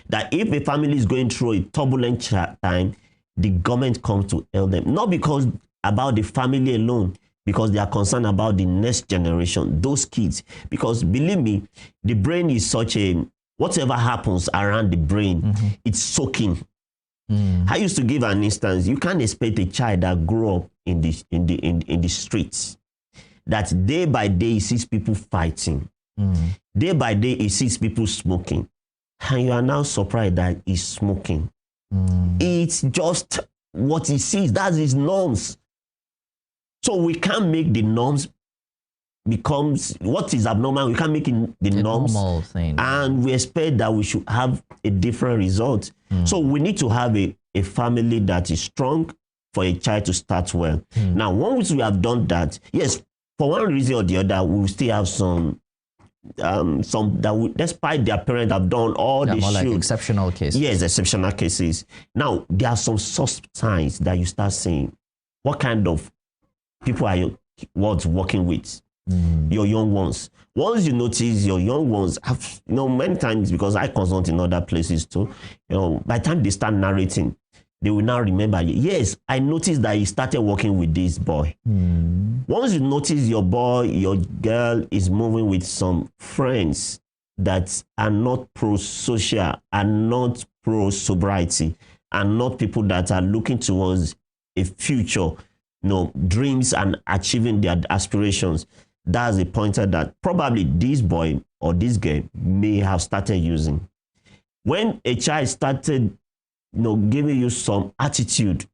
that if a family is going through a turbulent time, the government comes to help them. Not because about the family alone, because they are concerned about the next generation, those kids. Because believe me, the brain is such a, whatever happens around the brain, it's soaking. I used to give an instance. You can't expect a child that grew up in the streets, that day by day he sees people fighting, day by day he sees people smoking, and you are now surprised that he's smoking. It's just what he sees. That's his norms. So we can't make the norms becomes what is abnormal. We can't make it the norms, normal thing, and we expect that we should have a different result. So we need to have a family that is strong for a child to start well. Now, once we have done that, yes, for one reason or the other, we will still have some that we, despite their parents have done all they should. Like exceptional cases. Yes, exceptional cases. Now, there are some soft signs that you start seeing. What kind of people are you working with? Your young ones. Once you notice your young ones have, many times, because I consult in other places too, by the time they start narrating, they will now remember, yes, I noticed that he started working with this boy. Once you notice your boy, your girl is moving with some friends that are not pro-social, are not pro-sobriety, and not people that are looking towards a future, dreams and achieving their aspirations, that's a pointer that probably this boy or this girl may have started using. When a child started, giving you some attitude,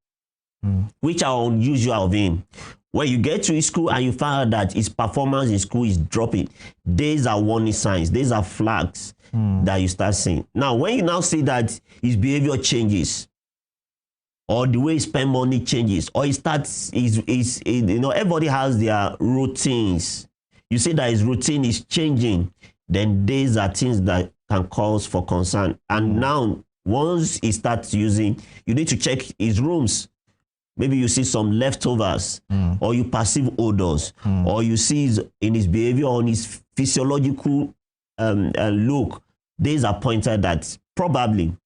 which are unusual of him, when you get to his school and you find out that his performance in school is dropping, these are warning signs, these are flags that you start seeing. Now, when you now see that his behavior changes, or the way he spend money changes, or he starts, everybody has their routines. You see that his routine is changing, then these are things that can cause for concern. And now, once he starts using, you need to check his rooms. Maybe you see some leftovers, or you perceive odors, or you see in his behavior, on his physiological look, these are pointed that probably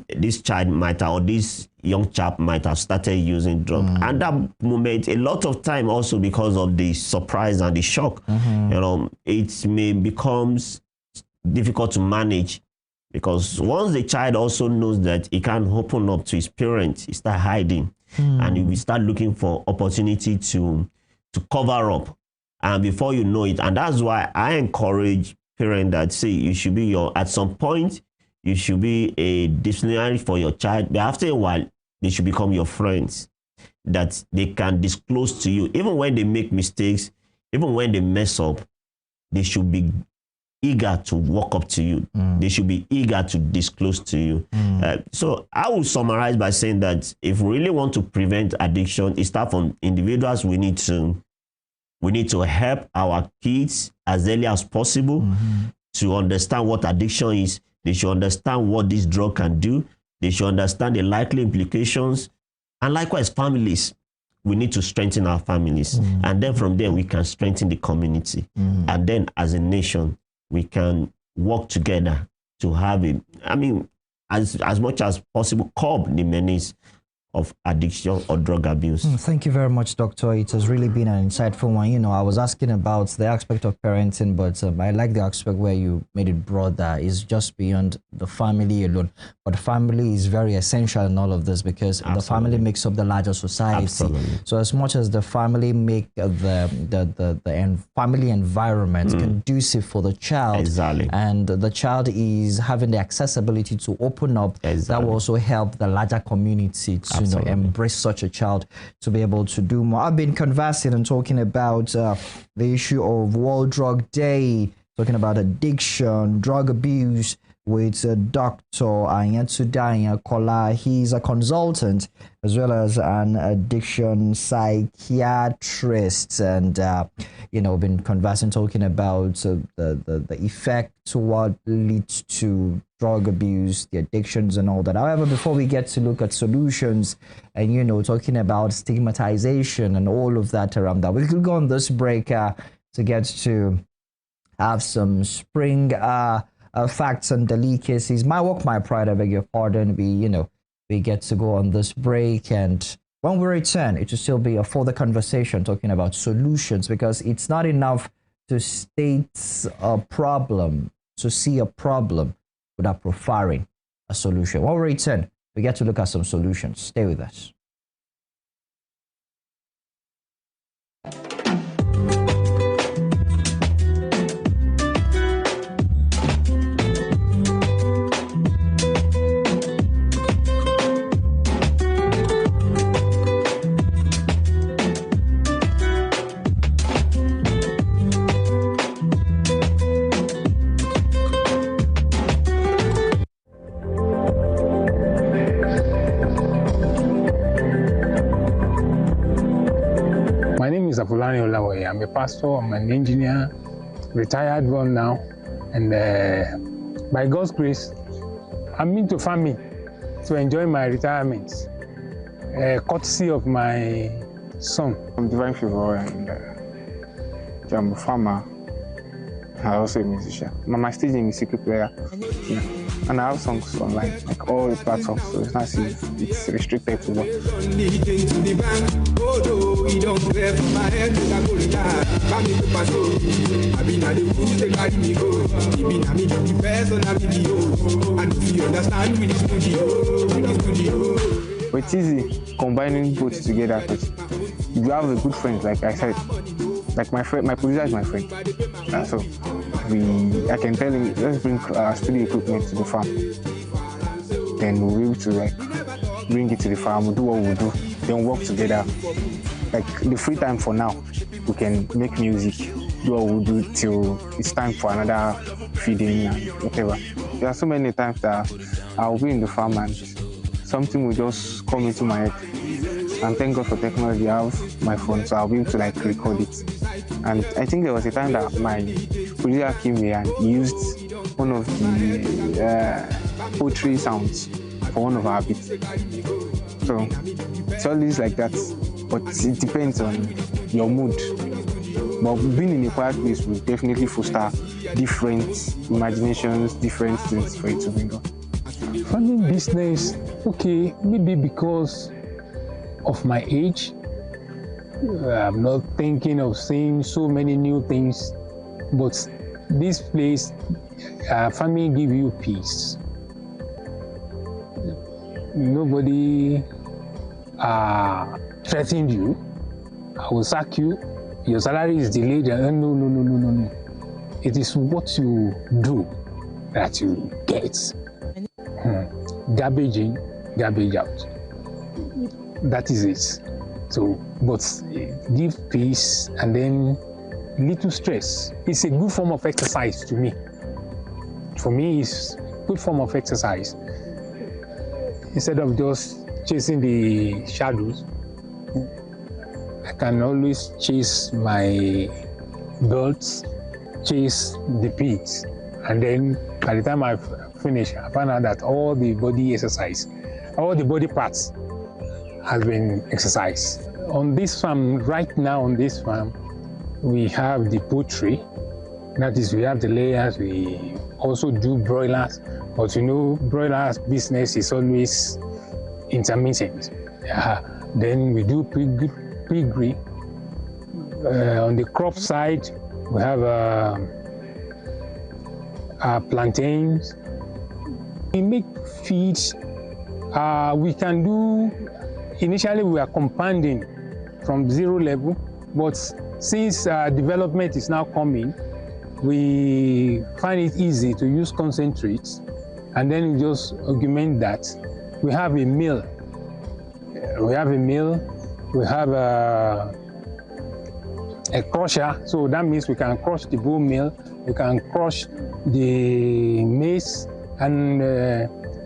this child might have, or this young chap might have started using drugs. And that moment, a lot of time also because of the surprise and the shock, it may becomes difficult to manage, because once the child also knows that he can't open up to his parents, he start hiding, and he will start looking for opportunity to cover up. And before you know it, and that's why I encourage parents that say you should be at some point, you should be a disciplinary for your child, but after a while, they should become your friends, that they can disclose to you, even when they make mistakes, even when they mess up, they should be eager to walk up to you. They should be eager to disclose to you. So I will summarize by saying that if we really want to prevent addiction, it starts from individuals. We need to help our kids as early as possible to understand what addiction is. They should understand what this drug can do. They should understand the likely implications. And likewise, families, we need to strengthen our families. And then from there, we can strengthen the community. And then as a nation, we can work together to have as much as possible, curb the menace of addiction or drug abuse. Thank you very much, Doctor. It has really been an insightful one. I was asking about the aspect of parenting, but I like the aspect where you made it broader. It's just beyond the family alone. But family is very essential in all of this, because the family makes up the larger society. Absolutely. So as much as the family make the family environment conducive for the child, Exactly. and the child is having the accessibility to open up, that will also help the larger community to embrace such a child to be able to do more. I've been conversing and talking about the issue of World Drug Day, talking about addiction, drug abuse with Dr. Anyatsuda Kola. He's a consultant as well as an addiction psychiatrist, and been conversing, talking about the effect to what leads to drug abuse, the addictions and all that. However, before we get to look at solutions and talking about stigmatization and all of that around that, we could go on this break to get to have some spring facts and delicacies. My work, my pride, I beg your pardon. We get to go on this break, and when we return, it will still be a further conversation talking about solutions, because it's not enough to state a problem, to see a problem without profiling a solution. When we return, we get to look at some solutions. Stay with us. I'm a pastor, I'm an engineer, retired one now, and by God's grace, I'm into farming to enjoy my retirement, courtesy of my son. I'm Divine Favor, and I'm a farmer. I'm also a musician. My stage name is Secret Player. Yeah. And I have songs online, like all the platforms, so it's not easy. It's restricted to one. But it's easy combining both together, because you have a good friend, like I said. Like my producer is my friend. So I can tell him, let's bring studio equipment to the farm. Then we'll be able to bring it to the farm, we'll do what we'll do, then work together. Like the free time for now, we can make music, do what we'll do till it's time for another feeding and whatever. There are so many times that I'll be in the farm and something will just come into my head. And thank God for technology, I have my phone, so I'll be able to record it. And I think there was a time that my producer came here and he used one of the poetry sounds for one of our beats. So it's always like that, but it depends on your mood. But being in a quiet place will definitely foster different imaginations, different things for you to bring on. Farming business, okay, maybe because of my age, I'm not thinking of seeing so many new things, but this place, farming give you peace. Nobody threatened you. I will sack you. Your salary is delayed. No. It is what you do that you get. Garbage in, garbage out. That is it. So, but give peace and then little stress. It's a good form of exercise to me. For me, it's a good form of exercise. Instead of just chasing the shadows, I can always chase my birds, chase the pigs, and then by the time I finish, I find out that all the body exercise, all the body parts has been exercised. On this farm, right now on this farm, we have the poultry. That is, we have the layers, we also do broilers, but you know, broilers business is always intermittent. Then we do piggery. On the crop side, we have plantains. We make feeds. We can do, initially we are compounding from 0 level, but since development is now coming, we find it easy to use concentrates, and then we just augment that. We have a mill. We have a crusher, so that means we can crush the bone meal, we can crush the maize, and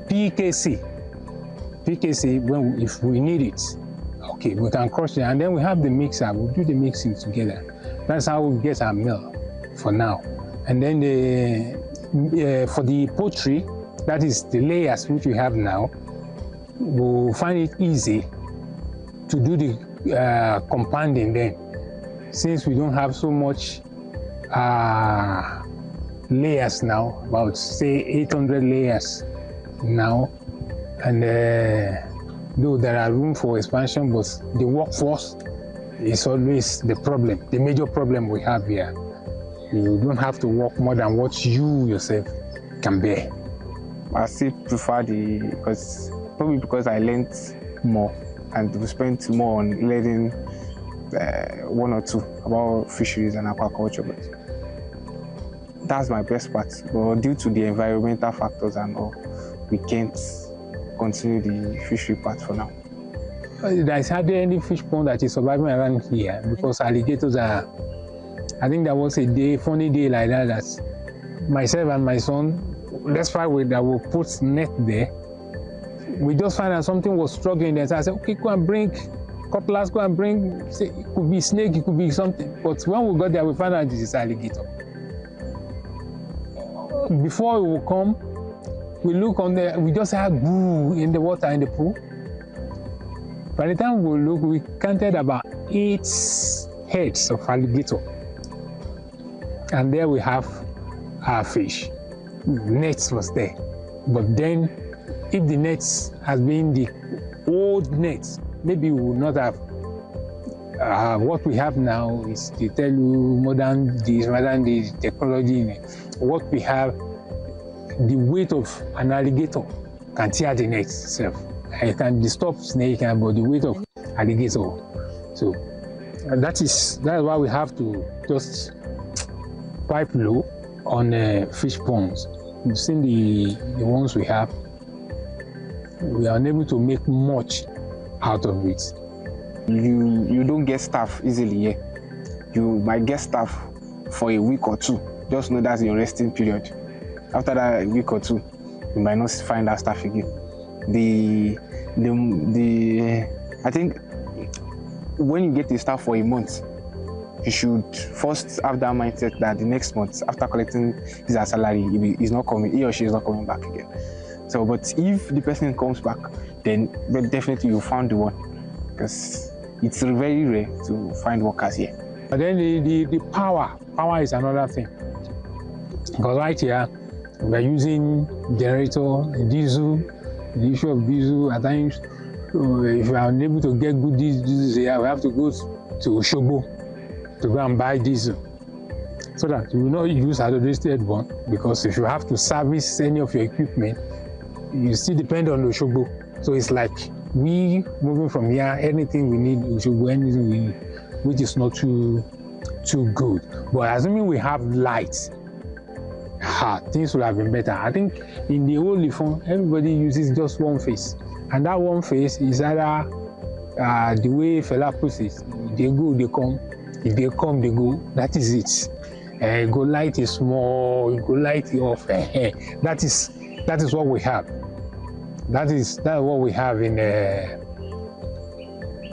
PKC if we need it. Okay, we can crush it, and then we have the mixer. We'll do the mixing together. That's how we get our meal for now. And then for the poultry, that is the layers which we have now, we'll find it easy to do the compounding then, since we don't have so much layers now, about say 800 layers now, and though there are room for expansion, but the workforce is always the problem, the major problem we have here. You don't have to work more than what you yourself can bear. I still prefer probably because I learned more and we spent more on learning 1 or 2 about fisheries and aquaculture. But that's my best part. But due to the environmental factors and all, we can't continue the fishery part for now. There's hardly any fish pond that is surviving around here because alligators are. I think there was a funny day like that myself and my son, despite that we put net there, we just found out something was struggling there. So I said, okay, go and bring cutlass, go and bring, say, it could be snake, it could be something. But when we got there, we found out this is alligator. Before we will come, we look on there, we just had goo in the water in the pool. By the time we look, we counted about 8 heads of alligator. And there we have our fish. Nets was there. But then, if the nets has been the old nets, maybe we would not have. What we have now is, they tell you, modern the technology. What we have, the weight of an alligator can tear the net itself. It can disturb snake, but the weight of alligator. So that's why we have to just pipe low on fish ponds. You've seen the ones we have. We are unable to make much out of it. You don't get staff easily here. You might get staff for a week or 2. Just know that's your resting period. After that week or 2, you might not find that staff again. I think when you get a staff for a month, you should first have that mindset that the next month, after collecting his salary, he or she is not coming back again. So, but if the person comes back, then definitely you found the one, because it's very rare to find workers here. But then the power is another thing. Because right here, We are using generator, diesel, the issue of diesel at times. If we are unable to get good diesel here, we have to go to Oshobo to go and buy diesel. So that you will not use adulterated one, because if you have to service any of your equipment, you still depend on Oshobo. So it's like we moving from here, anything we need, Oshobo, anything we need, which is not too good. But assuming we have light, things would have been better. I think in the old phone, everybody uses just one face, and that one face is either the way Fela puts it, they go, they come. If they come, they go. That is it. Go light is small, go light it off. That is what we have. That is what we have in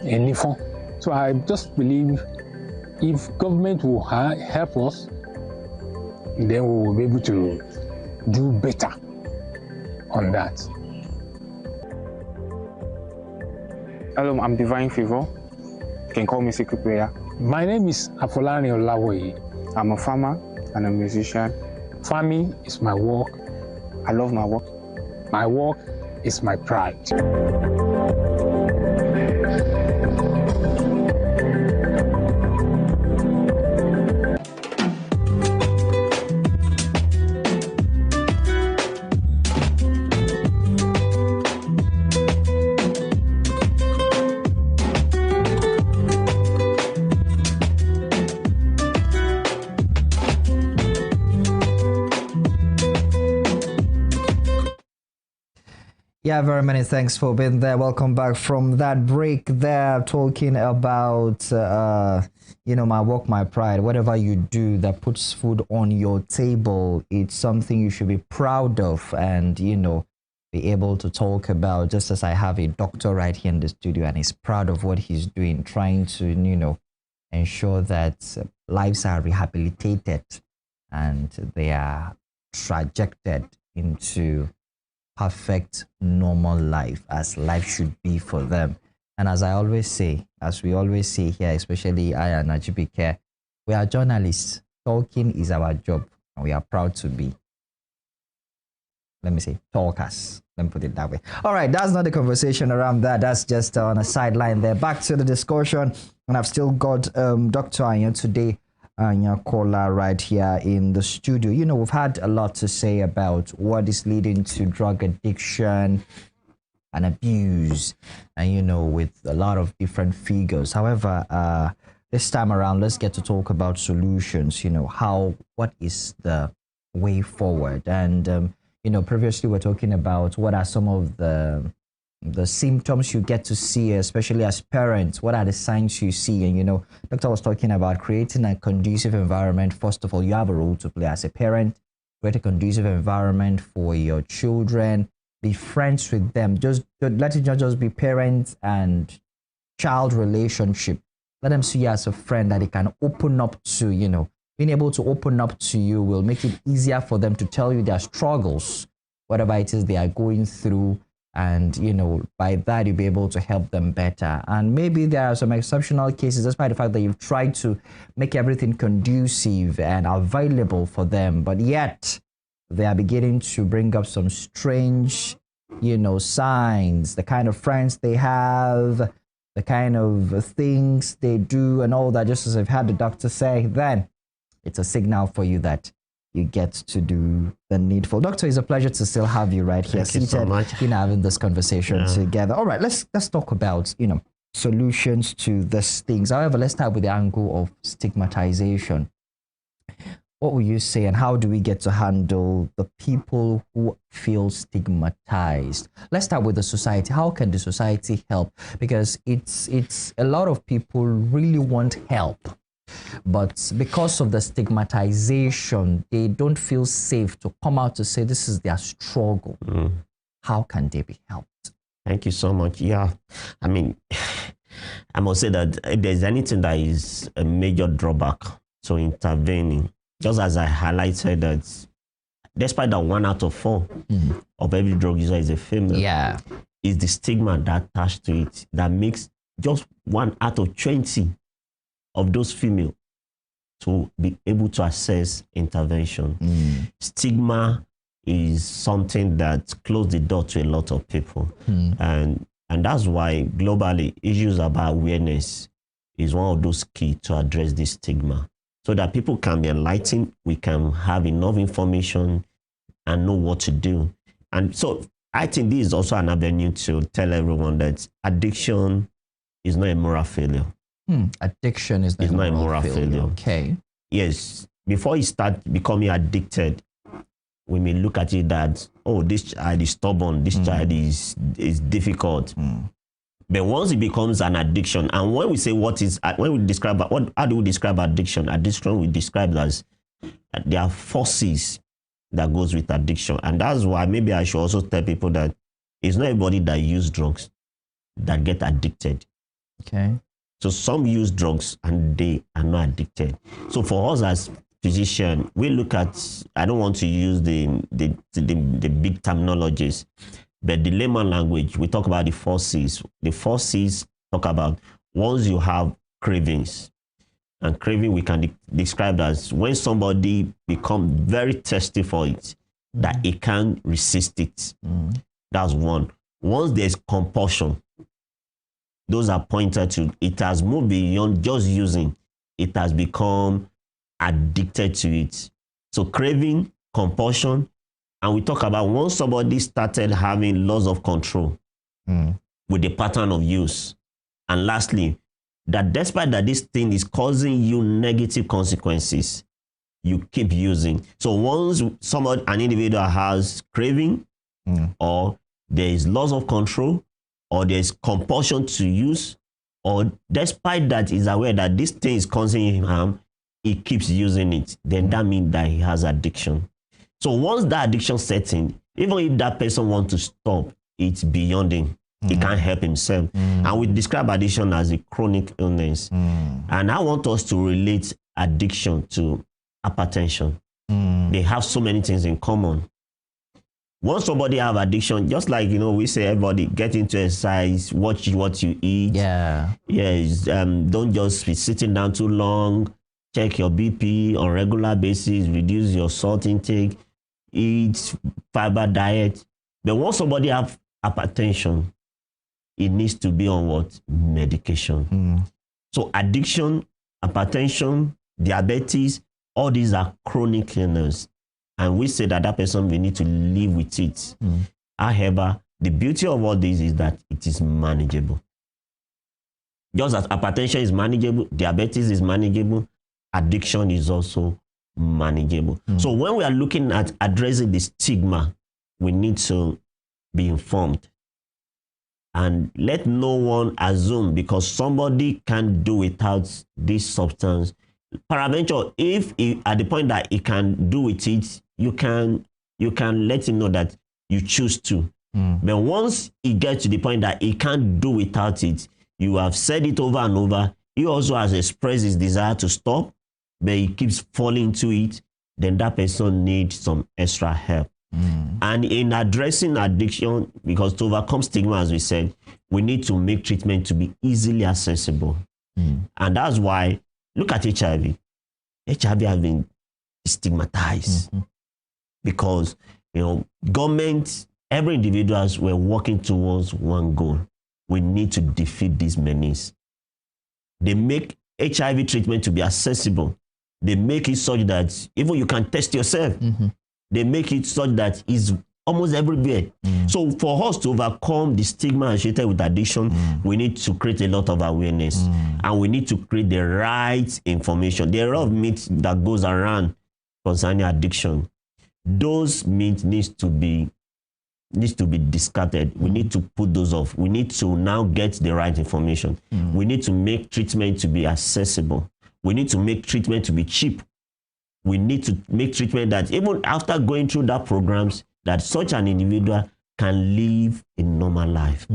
Nifon. So I just believe if government will help us, then we will be able to do better on that. Hello, I'm Divine Favor. You can call me Secret Player. My name is Afolani Olawoye. I'm a farmer and a musician. Farming is my work. I love my work. My work is my pride. Yeah, very many thanks for being there. Welcome back from that break there, talking about, my work, my pride. Whatever you do that puts food on your table, it's something you should be proud of and, be able to talk about, just as I have a doctor right here in the studio and he's proud of what he's doing, trying to, ensure that lives are rehabilitated and they are trajected into perfect normal life as life should be for them. And as I always say, as we always say here, especially I and Ajibike, we are journalists. Talking is our job and we are proud to be, let me say, talkers. Let me put it that way. All right, that's not the conversation around that. That's just on a sideline there. Back to the discussion. And I've still got Dr. Ayan today, Kola, right here in the studio. We've had a lot to say about what is leading to drug addiction and abuse, and with a lot of different figures. However, this time around, let's get to talk about solutions. What is the way forward? And previously we're talking about what are some of the symptoms you get to see, especially as parents. What are the signs you see? And doctor was talking about creating a conducive environment. First of all, you have a role to play as a parent. Create a conducive environment for your children. Be friends with them. Just let it not just be parent and child relationship. Let them see you as a friend that they can open up to. Being able to open up to you will make it easier for them to tell you their struggles, whatever it is they are going through. And, by that, you'll be able to help them better. And maybe there are some exceptional cases, despite the fact that you've tried to make everything conducive and available for them, but yet they are beginning to bring up some strange, signs, the kind of friends they have, the kind of things they do and all that. Just as I've had the doctor say, then it's a signal for you that you get to do the needful. Doctor, it's a pleasure to still have you right here, Thank you so much. having this conversation together. All right, let's talk about solutions to these things. However, let's start with the angle of stigmatization. What will you say, and how do we get to handle the people who feel stigmatized? Let's start with the society. How can the society help? Because it's a lot of people really want help, but because of the stigmatization, they don't feel safe to come out to say this is their struggle. How can they be helped? Thank you so much. Yeah, I mean, I must say that if there's anything that is a major drawback to intervening, just as I highlighted that despite that 1 out of 4 of every drug user is a female, is the stigma that attached to it that makes just 1 out of 20 of those female to be able to access intervention. Stigma is something that closed the door to a lot of people. And that's why globally issues about awareness is one of those key to address this stigma, so that people can be enlightened, we can have enough information and know what to do. And so I think this is also an avenue to tell everyone that addiction is not a moral failure. Addiction is not a moral failure. Okay. Yes, before you start becoming addicted, we may look at it that, oh, this child is stubborn, this child is difficult. But once it becomes an addiction, and when we say how do we describe addiction? Addiction we describe as there are forces that goes with addiction. And that's why maybe I should also tell people that it's not everybody that use drugs that get addicted. Okay. So some use drugs and they are not addicted. So for us as physician, we look at, I don't want to use the big terminologies, but the layman language, we talk about the forces. The forces talk about once you have cravings, and craving we can describe as when somebody becomes very thirsty for it, that it can't resist it. That's one. Once there's compulsion, those are pointed to, it has moved beyond just using, it has become addicted to it. So craving, compulsion, and we talk about once somebody started having loss of control with the pattern of use. And lastly, that despite that this thing is causing you negative consequences, you keep using. So once an individual has craving, or there is loss of control, or there is compulsion to use, or despite that is aware that this thing is causing him harm, he keeps using it, then that means that he has addiction. So once that addiction sets in, even if that person wants to stop, it's beyond him. He can't help himself. And we describe addiction as a chronic illness. And I want us to relate addiction to hypertension. They have so many things in common. Once somebody have addiction, just like, we say everybody get into exercise, watch what you eat. Yes, don't just be sitting down too long. Check your BP on regular basis, reduce your salt intake, eat fiber diet. But once somebody have hypertension, it needs to be on what? Medication. So addiction, hypertension, diabetes, all these are chronic illness. And we say that person will need to live with it. However, the beauty of all this is that it is manageable. Just as hypertension is manageable, diabetes is manageable, addiction is also manageable. So when we are looking at addressing the stigma, we need to be informed. And let no one assume because somebody can do without this substance. Peradventure, if at the point that he can do with it, you can let him know that you choose to. But once he gets to the point that he can't do without it, you have said it over and over. He also has expressed his desire to stop, but he keeps falling into it. Then that person needs some extra help. And in addressing addiction, because to overcome stigma, as we said, we need to make treatment to be easily accessible. And that's why, look at HIV. HIV has been stigmatized because, government, every individuals were working towards one goal. We need to defeat this menace. They make HIV treatment to be accessible. They make it such that even you can test yourself. They make it such that it's almost everywhere. So for us to overcome the stigma associated with addiction, we need to create a lot of awareness. And we need to create the right information. There are a lot of myths that goes around concerning addiction. Those myths needs to be discarded. We need to put those off. We need to now get the right information. We need to make treatment to be accessible. We need to make treatment to be cheap. We need to make treatment that even after going through that programs, that such an individual can live a normal life.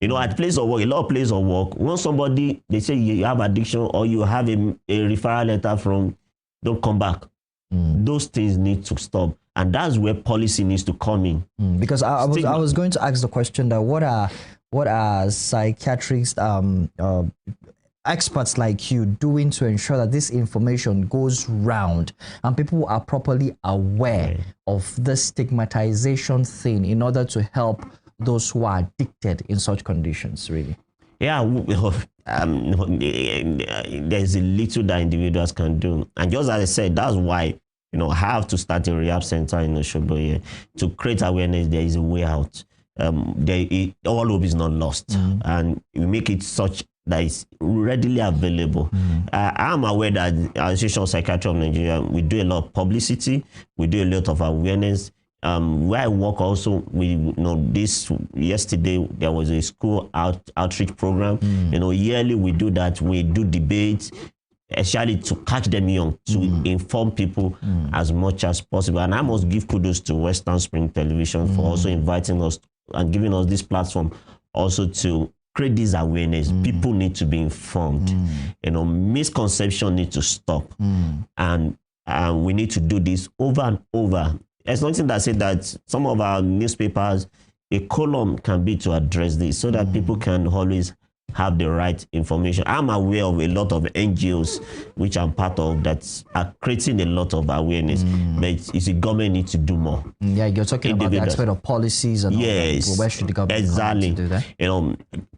At place of work, a lot of places of work, when somebody, they say you have addiction or you have a referral letter from, don't come back. Those things need to stop. And that's where policy needs to come in. Because I was going to ask the question that what are psychiatrists, experts like you doing to ensure that this information goes round and people are properly aware of the stigmatization thing in order to help those who are addicted in such conditions, really? Yeah, there's a little that individuals can do. And just as I said, that's why, I have to start a rehab center in Oshobo here to create awareness. There is a way out. All hope is not lost. And we make it such that it's readily available. I'm aware that Association of Psychiatry of Nigeria, we do a lot of publicity, we do a lot of awareness. Where I work also, this yesterday there was a school outreach program. Yearly we do that. We do debates, especially to catch them young, to inform people as much as possible. And I must give kudos to Western Spring Television for also inviting us and giving us this platform also to create this awareness. People need to be informed. Misconception need to stop. And we need to do this over and over. There's nothing that said that some of our newspapers, a column can be to address this so that people can always have the right information. I'm aware of a lot of NGOs which I'm part of that are creating a lot of awareness, but it's the government needs to do more. Yeah, you're talking about the aspect of policies and all that. Where should the government exactly do that?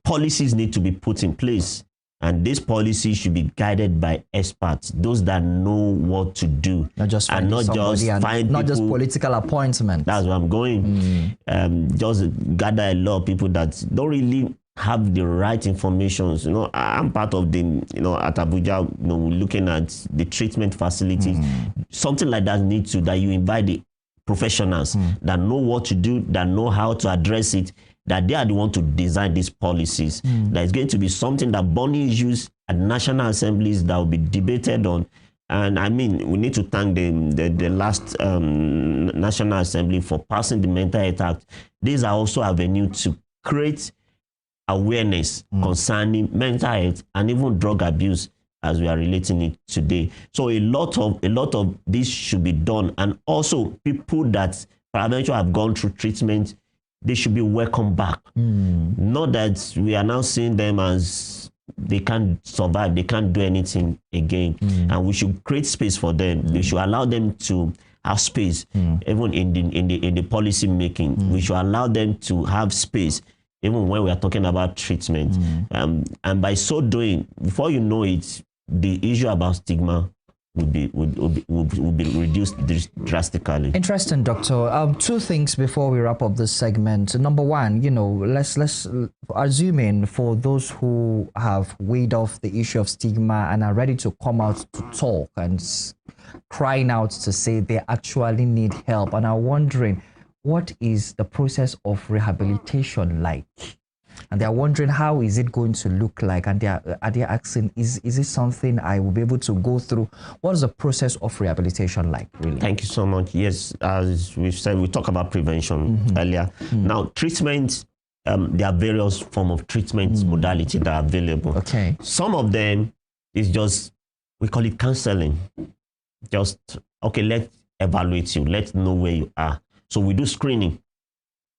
Policies need to be put in place, and this policy should be guided by experts, those that know what to do, not just and not just find not people, just political appointments. That's where I'm going. Just gather a lot of people that don't really have the right information. I'm part of the, at Abuja, we're looking at the treatment facilities. Something like that needs to, that you invite the professionals that know what to do, that know how to address it, that they are the one to design these policies. There's going to be something that burning issues at national assemblies that will be debated on. And I mean, we need to thank the last National Assembly for passing the Mental Health Act. These are also avenues to create awareness concerning mental health and even drug abuse as we are relating it today. So a lot of this should be done. And also people that eventually have gone through treatment, they should be welcomed back. Not that we are now seeing them as they can't survive, they can't do anything again. And we should create space for them. We should allow them to have space, even in the policy making. We should allow them to have space, even when we are talking about treatment. And by so doing, before you know it, the issue about stigma will be reduced drastically. Interesting, Doctor. Two things before we wrap up this segment. Number one, let's assuming for those who have weighed off the issue of stigma and are ready to come out to talk and crying out to say they actually need help and are wondering, what is the process of rehabilitation like? And they're wondering, how is it going to look like? And they're asking, is it something I will be able to go through? What is the process of rehabilitation like, really? Thank you so much. Yes, as we've said, we talked about prevention earlier. Now, treatment, there are various forms of treatment modality that are available. Okay. Some of them is just, we call it counseling. Just, okay, let's evaluate you. Let's know where you are. So we do screening.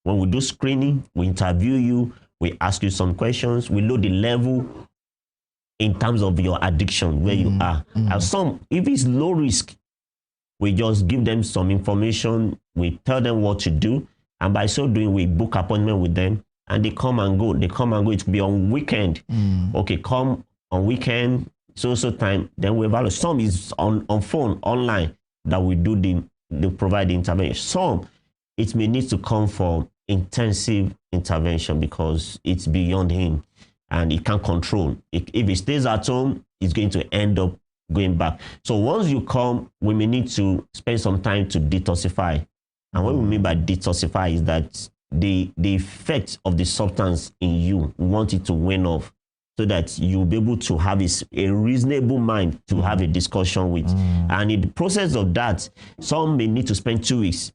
When we do screening, we interview you, we ask you some questions, we know the level in terms of your addiction, where you are. And some, if it's low risk, we just give them some information, we tell them what to do, and by so doing, we book appointment with them, and they come and go. They come and go. It could be on weekend. Okay, come on weekend, so time, then we evaluate. Some is on phone, online, that we do they provide the intervention. Some, it may need to come for intensive intervention because it's beyond him and he can't control. If he stays at home, he's going to end up going back. So once you come, we may need to spend some time to detoxify. And what we mean by detoxify is that the effect of the substance in you, we want it to wane off so that you'll be able to have a reasonable mind to have a discussion with. And in the process of that, some may need to spend 2 weeks.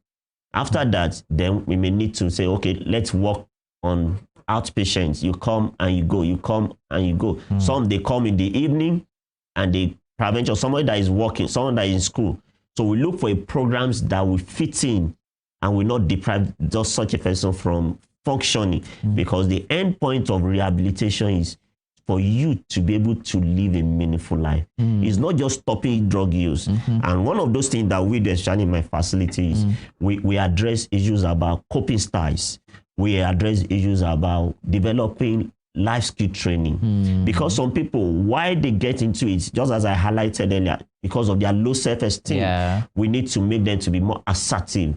After that, then we may need to say, okay, let's work on outpatients. You come and you go, you come and you go. Some, they come in the evening and they prevention, someone that is working, someone that is in school. So we look for programs that will fit in and will not deprive just such a person from functioning, because the end point of rehabilitation is for you to be able to live a meaningful life. It's not just stopping drug use. And one of those things that we do, especially in my facilities, we address issues about coping styles. We address issues about developing life skill training. Because some people, why they get into it, just as I highlighted earlier, because of their low self-esteem, we need to make them to be more assertive,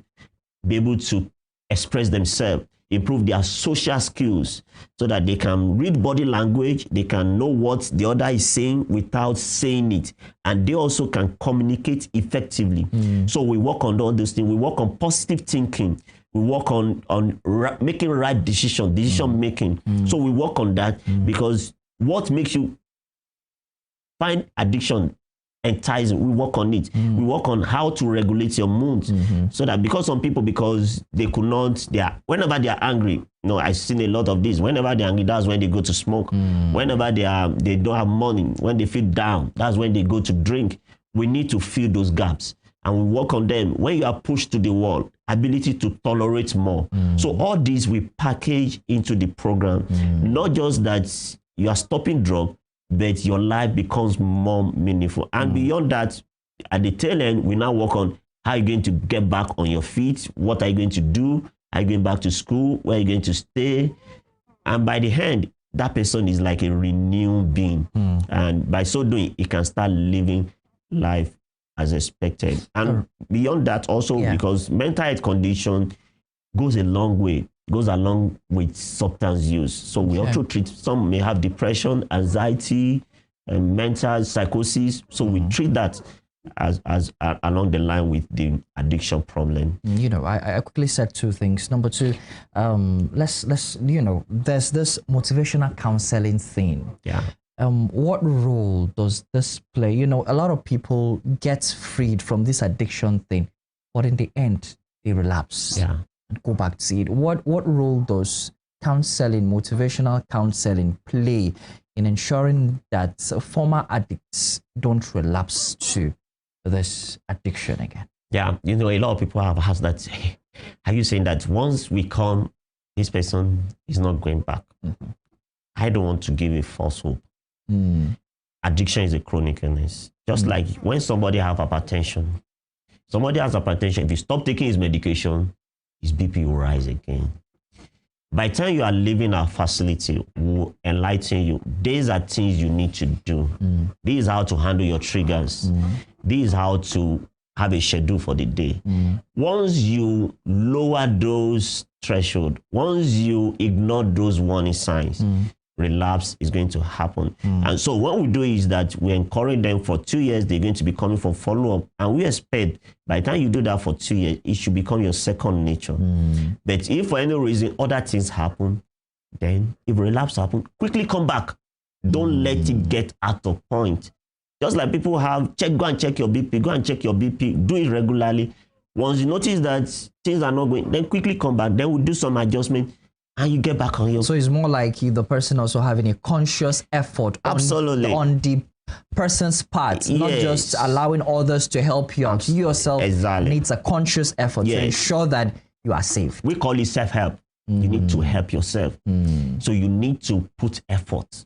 be able to express themselves, improve their social skills so that they can read body language, they can know what the other is saying without saying it, and they also can communicate effectively. So we work on all those things. We work on positive thinking. We work on making right decision making. So we work on that because what makes you find addiction enticing, we work on it. We work on how to regulate your moods so that because some people, because they could not, whenever they are angry, I've seen a lot of this. Whenever they're angry, that's when they go to smoke. Whenever they don't have money, when they feel down, that's when they go to drink. We need to fill those gaps. And we work on them. When you are pushed to the wall, ability to tolerate more. So all these we package into the program. Not just that you are stopping drug, but your life becomes more meaningful. And beyond that, at the tail end, we now work on how you're going to get back on your feet. What are you going to do? Are you going back to school? Where are you going to stay? And by the end, that person is like a renewed being. And by so doing, he can start living life as expected. And beyond that also, because mental health condition goes a long way, goes along with substance use. So we also treat, some may have depression, anxiety, mental psychosis. So we treat that as along the line with the addiction problem. I quickly said two things. Number two, let's there's this motivational counseling thing. What role does this play? A lot of people get freed from this addiction thing, but in the end, they relapse and go back to it. What role does counseling, motivational counseling, play in ensuring that former addicts don't relapse to this addiction again? A lot of people have asked that, are you saying that once we come, this person is not going back? I don't want to give a false hope. Addiction is a chronic illness. Just like when somebody has hypertension, if you stop taking his medication, his BP will rise again. By the time you are leaving our facility, we'll enlighten you. These are things you need to do. This is how to handle your triggers. This is how to have a schedule for the day. Once you lower those thresholds, once you ignore those warning signs, relapse is going to happen. And so what we do is that we encourage them for 2 years. They're going to be coming for follow-up, and we expect by the time you do that for 2 years, it should become your second nature. But if for any reason other things happen, then if relapse happen, quickly come back. Don't let it get out of point. Just like people go and check your BP, go and check your BP, do it regularly. Once you notice that things are not going, then quickly come back. Then we'll do some adjustment, and you get back on your... So it's more like the person also having a conscious effort on the person's part, not just allowing others to help you out. You yourself needs a conscious effort to ensure that you are safe. We call it self-help. You need to help yourself. So you need to put effort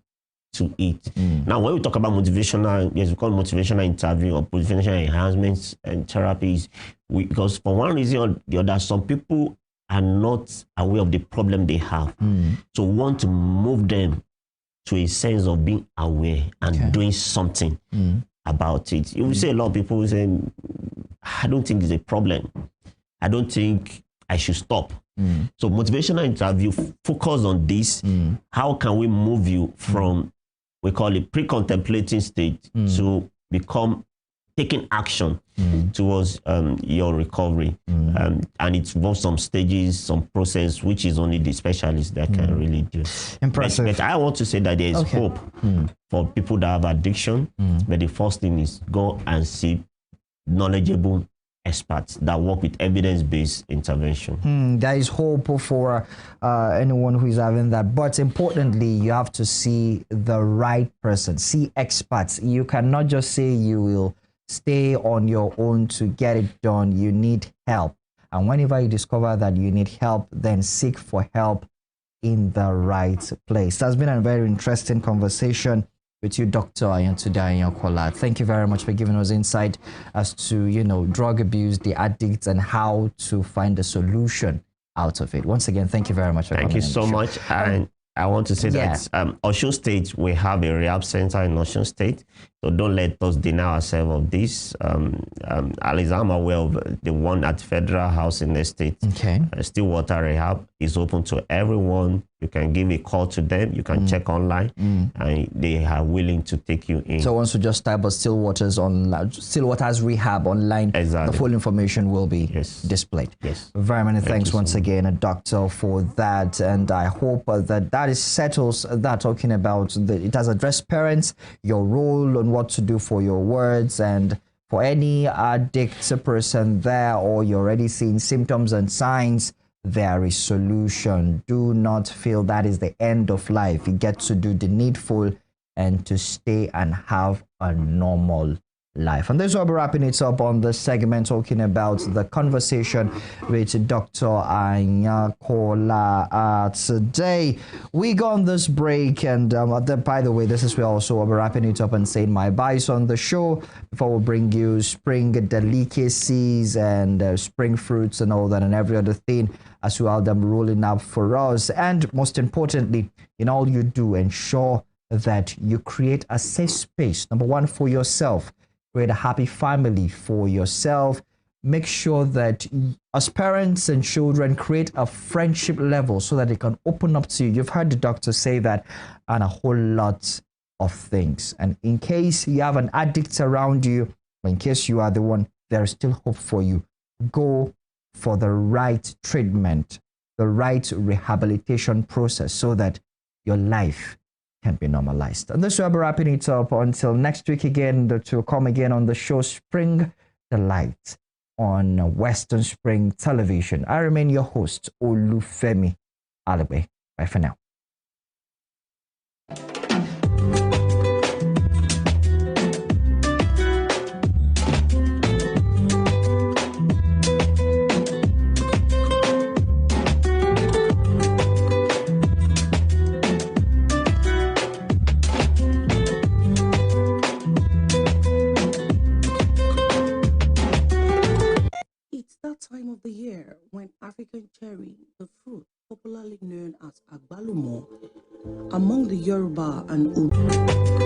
to it. Now, when we talk about motivational, we call it motivational interview or motivational enhancements and therapies, because for one reason or the other, some people are not aware of the problem they have. So we want to move them to a sense of being aware and doing something about it. You will see a lot of people will say, I don't think it's a problem. I don't think I should stop. So motivational interview focus on this. How can we move you from, we call it pre-contemplating state to become taking action towards your recovery. And it involves some stages, some process, which is only the specialists that can really do. Impressive. But I want to say that there is hope for people that have addiction. But the first thing is go and see knowledgeable experts that work with evidence-based intervention. There is hope for anyone who is having that. But importantly, you have to see the right person, see experts. You cannot just say you will stay on your own to get it done. You need help. And whenever you discover that you need help, then seek for help in the right place. That's been a very interesting conversation with you, Dr. Ayantunde Ayankola. Thank you very much for giving us insight as to, drug abuse, the addicts, and how to find a solution out of it. Once again, thank you very much for coming. Thank you so much. And I want to say that Osun State, we have a rehab center in Osun State. So don't let us deny ourselves of this. At least I'm aware of the one at Federal Housing Estate. Okay. Stillwater Rehab is open to everyone. You can give a call to them. You can check online, and they are willing to take you in. So once you just type of Stillwater's Rehab online, exactly, the full information will be displayed. Yes. Very many thanks once again, Doctor, for that. And I hope that is settles that, talking about it has addressed parents, your role on what to do for your words, and for any addict person there, or you're already seeing symptoms and signs, there is solution. Do not feel that is the end of life. You get to do the needful and to stay and have a normal life. And this will be wrapping it up on this segment, talking about the conversation with Dr. Ayankola. Today we go on this break, and by the way, this is where also we'll be wrapping it up and saying my byes on the show before we bring you spring delicacies and spring fruits and all that and every other thing as well, them rolling up for us. And most importantly, in all you do, ensure that you create a safe space, number one, for yourself. Create a happy family for yourself. Make sure that as parents and children, create a friendship level so that they can open up to you. You've heard the doctor say that, and a whole lot of things. And in case you have an addict around you, or in case you are the one, there is still hope for you. Go for the right treatment, the right rehabilitation process, so that your life can be normalized. And this will be wrapping it up until next week again, to come again on the show Spring the Light on Western Spring Television. I remain your host, Olufemi Alebe. Bye for now. Time of the year when African cherry, the fruit popularly known as agbalumo, among the Yoruba and Odu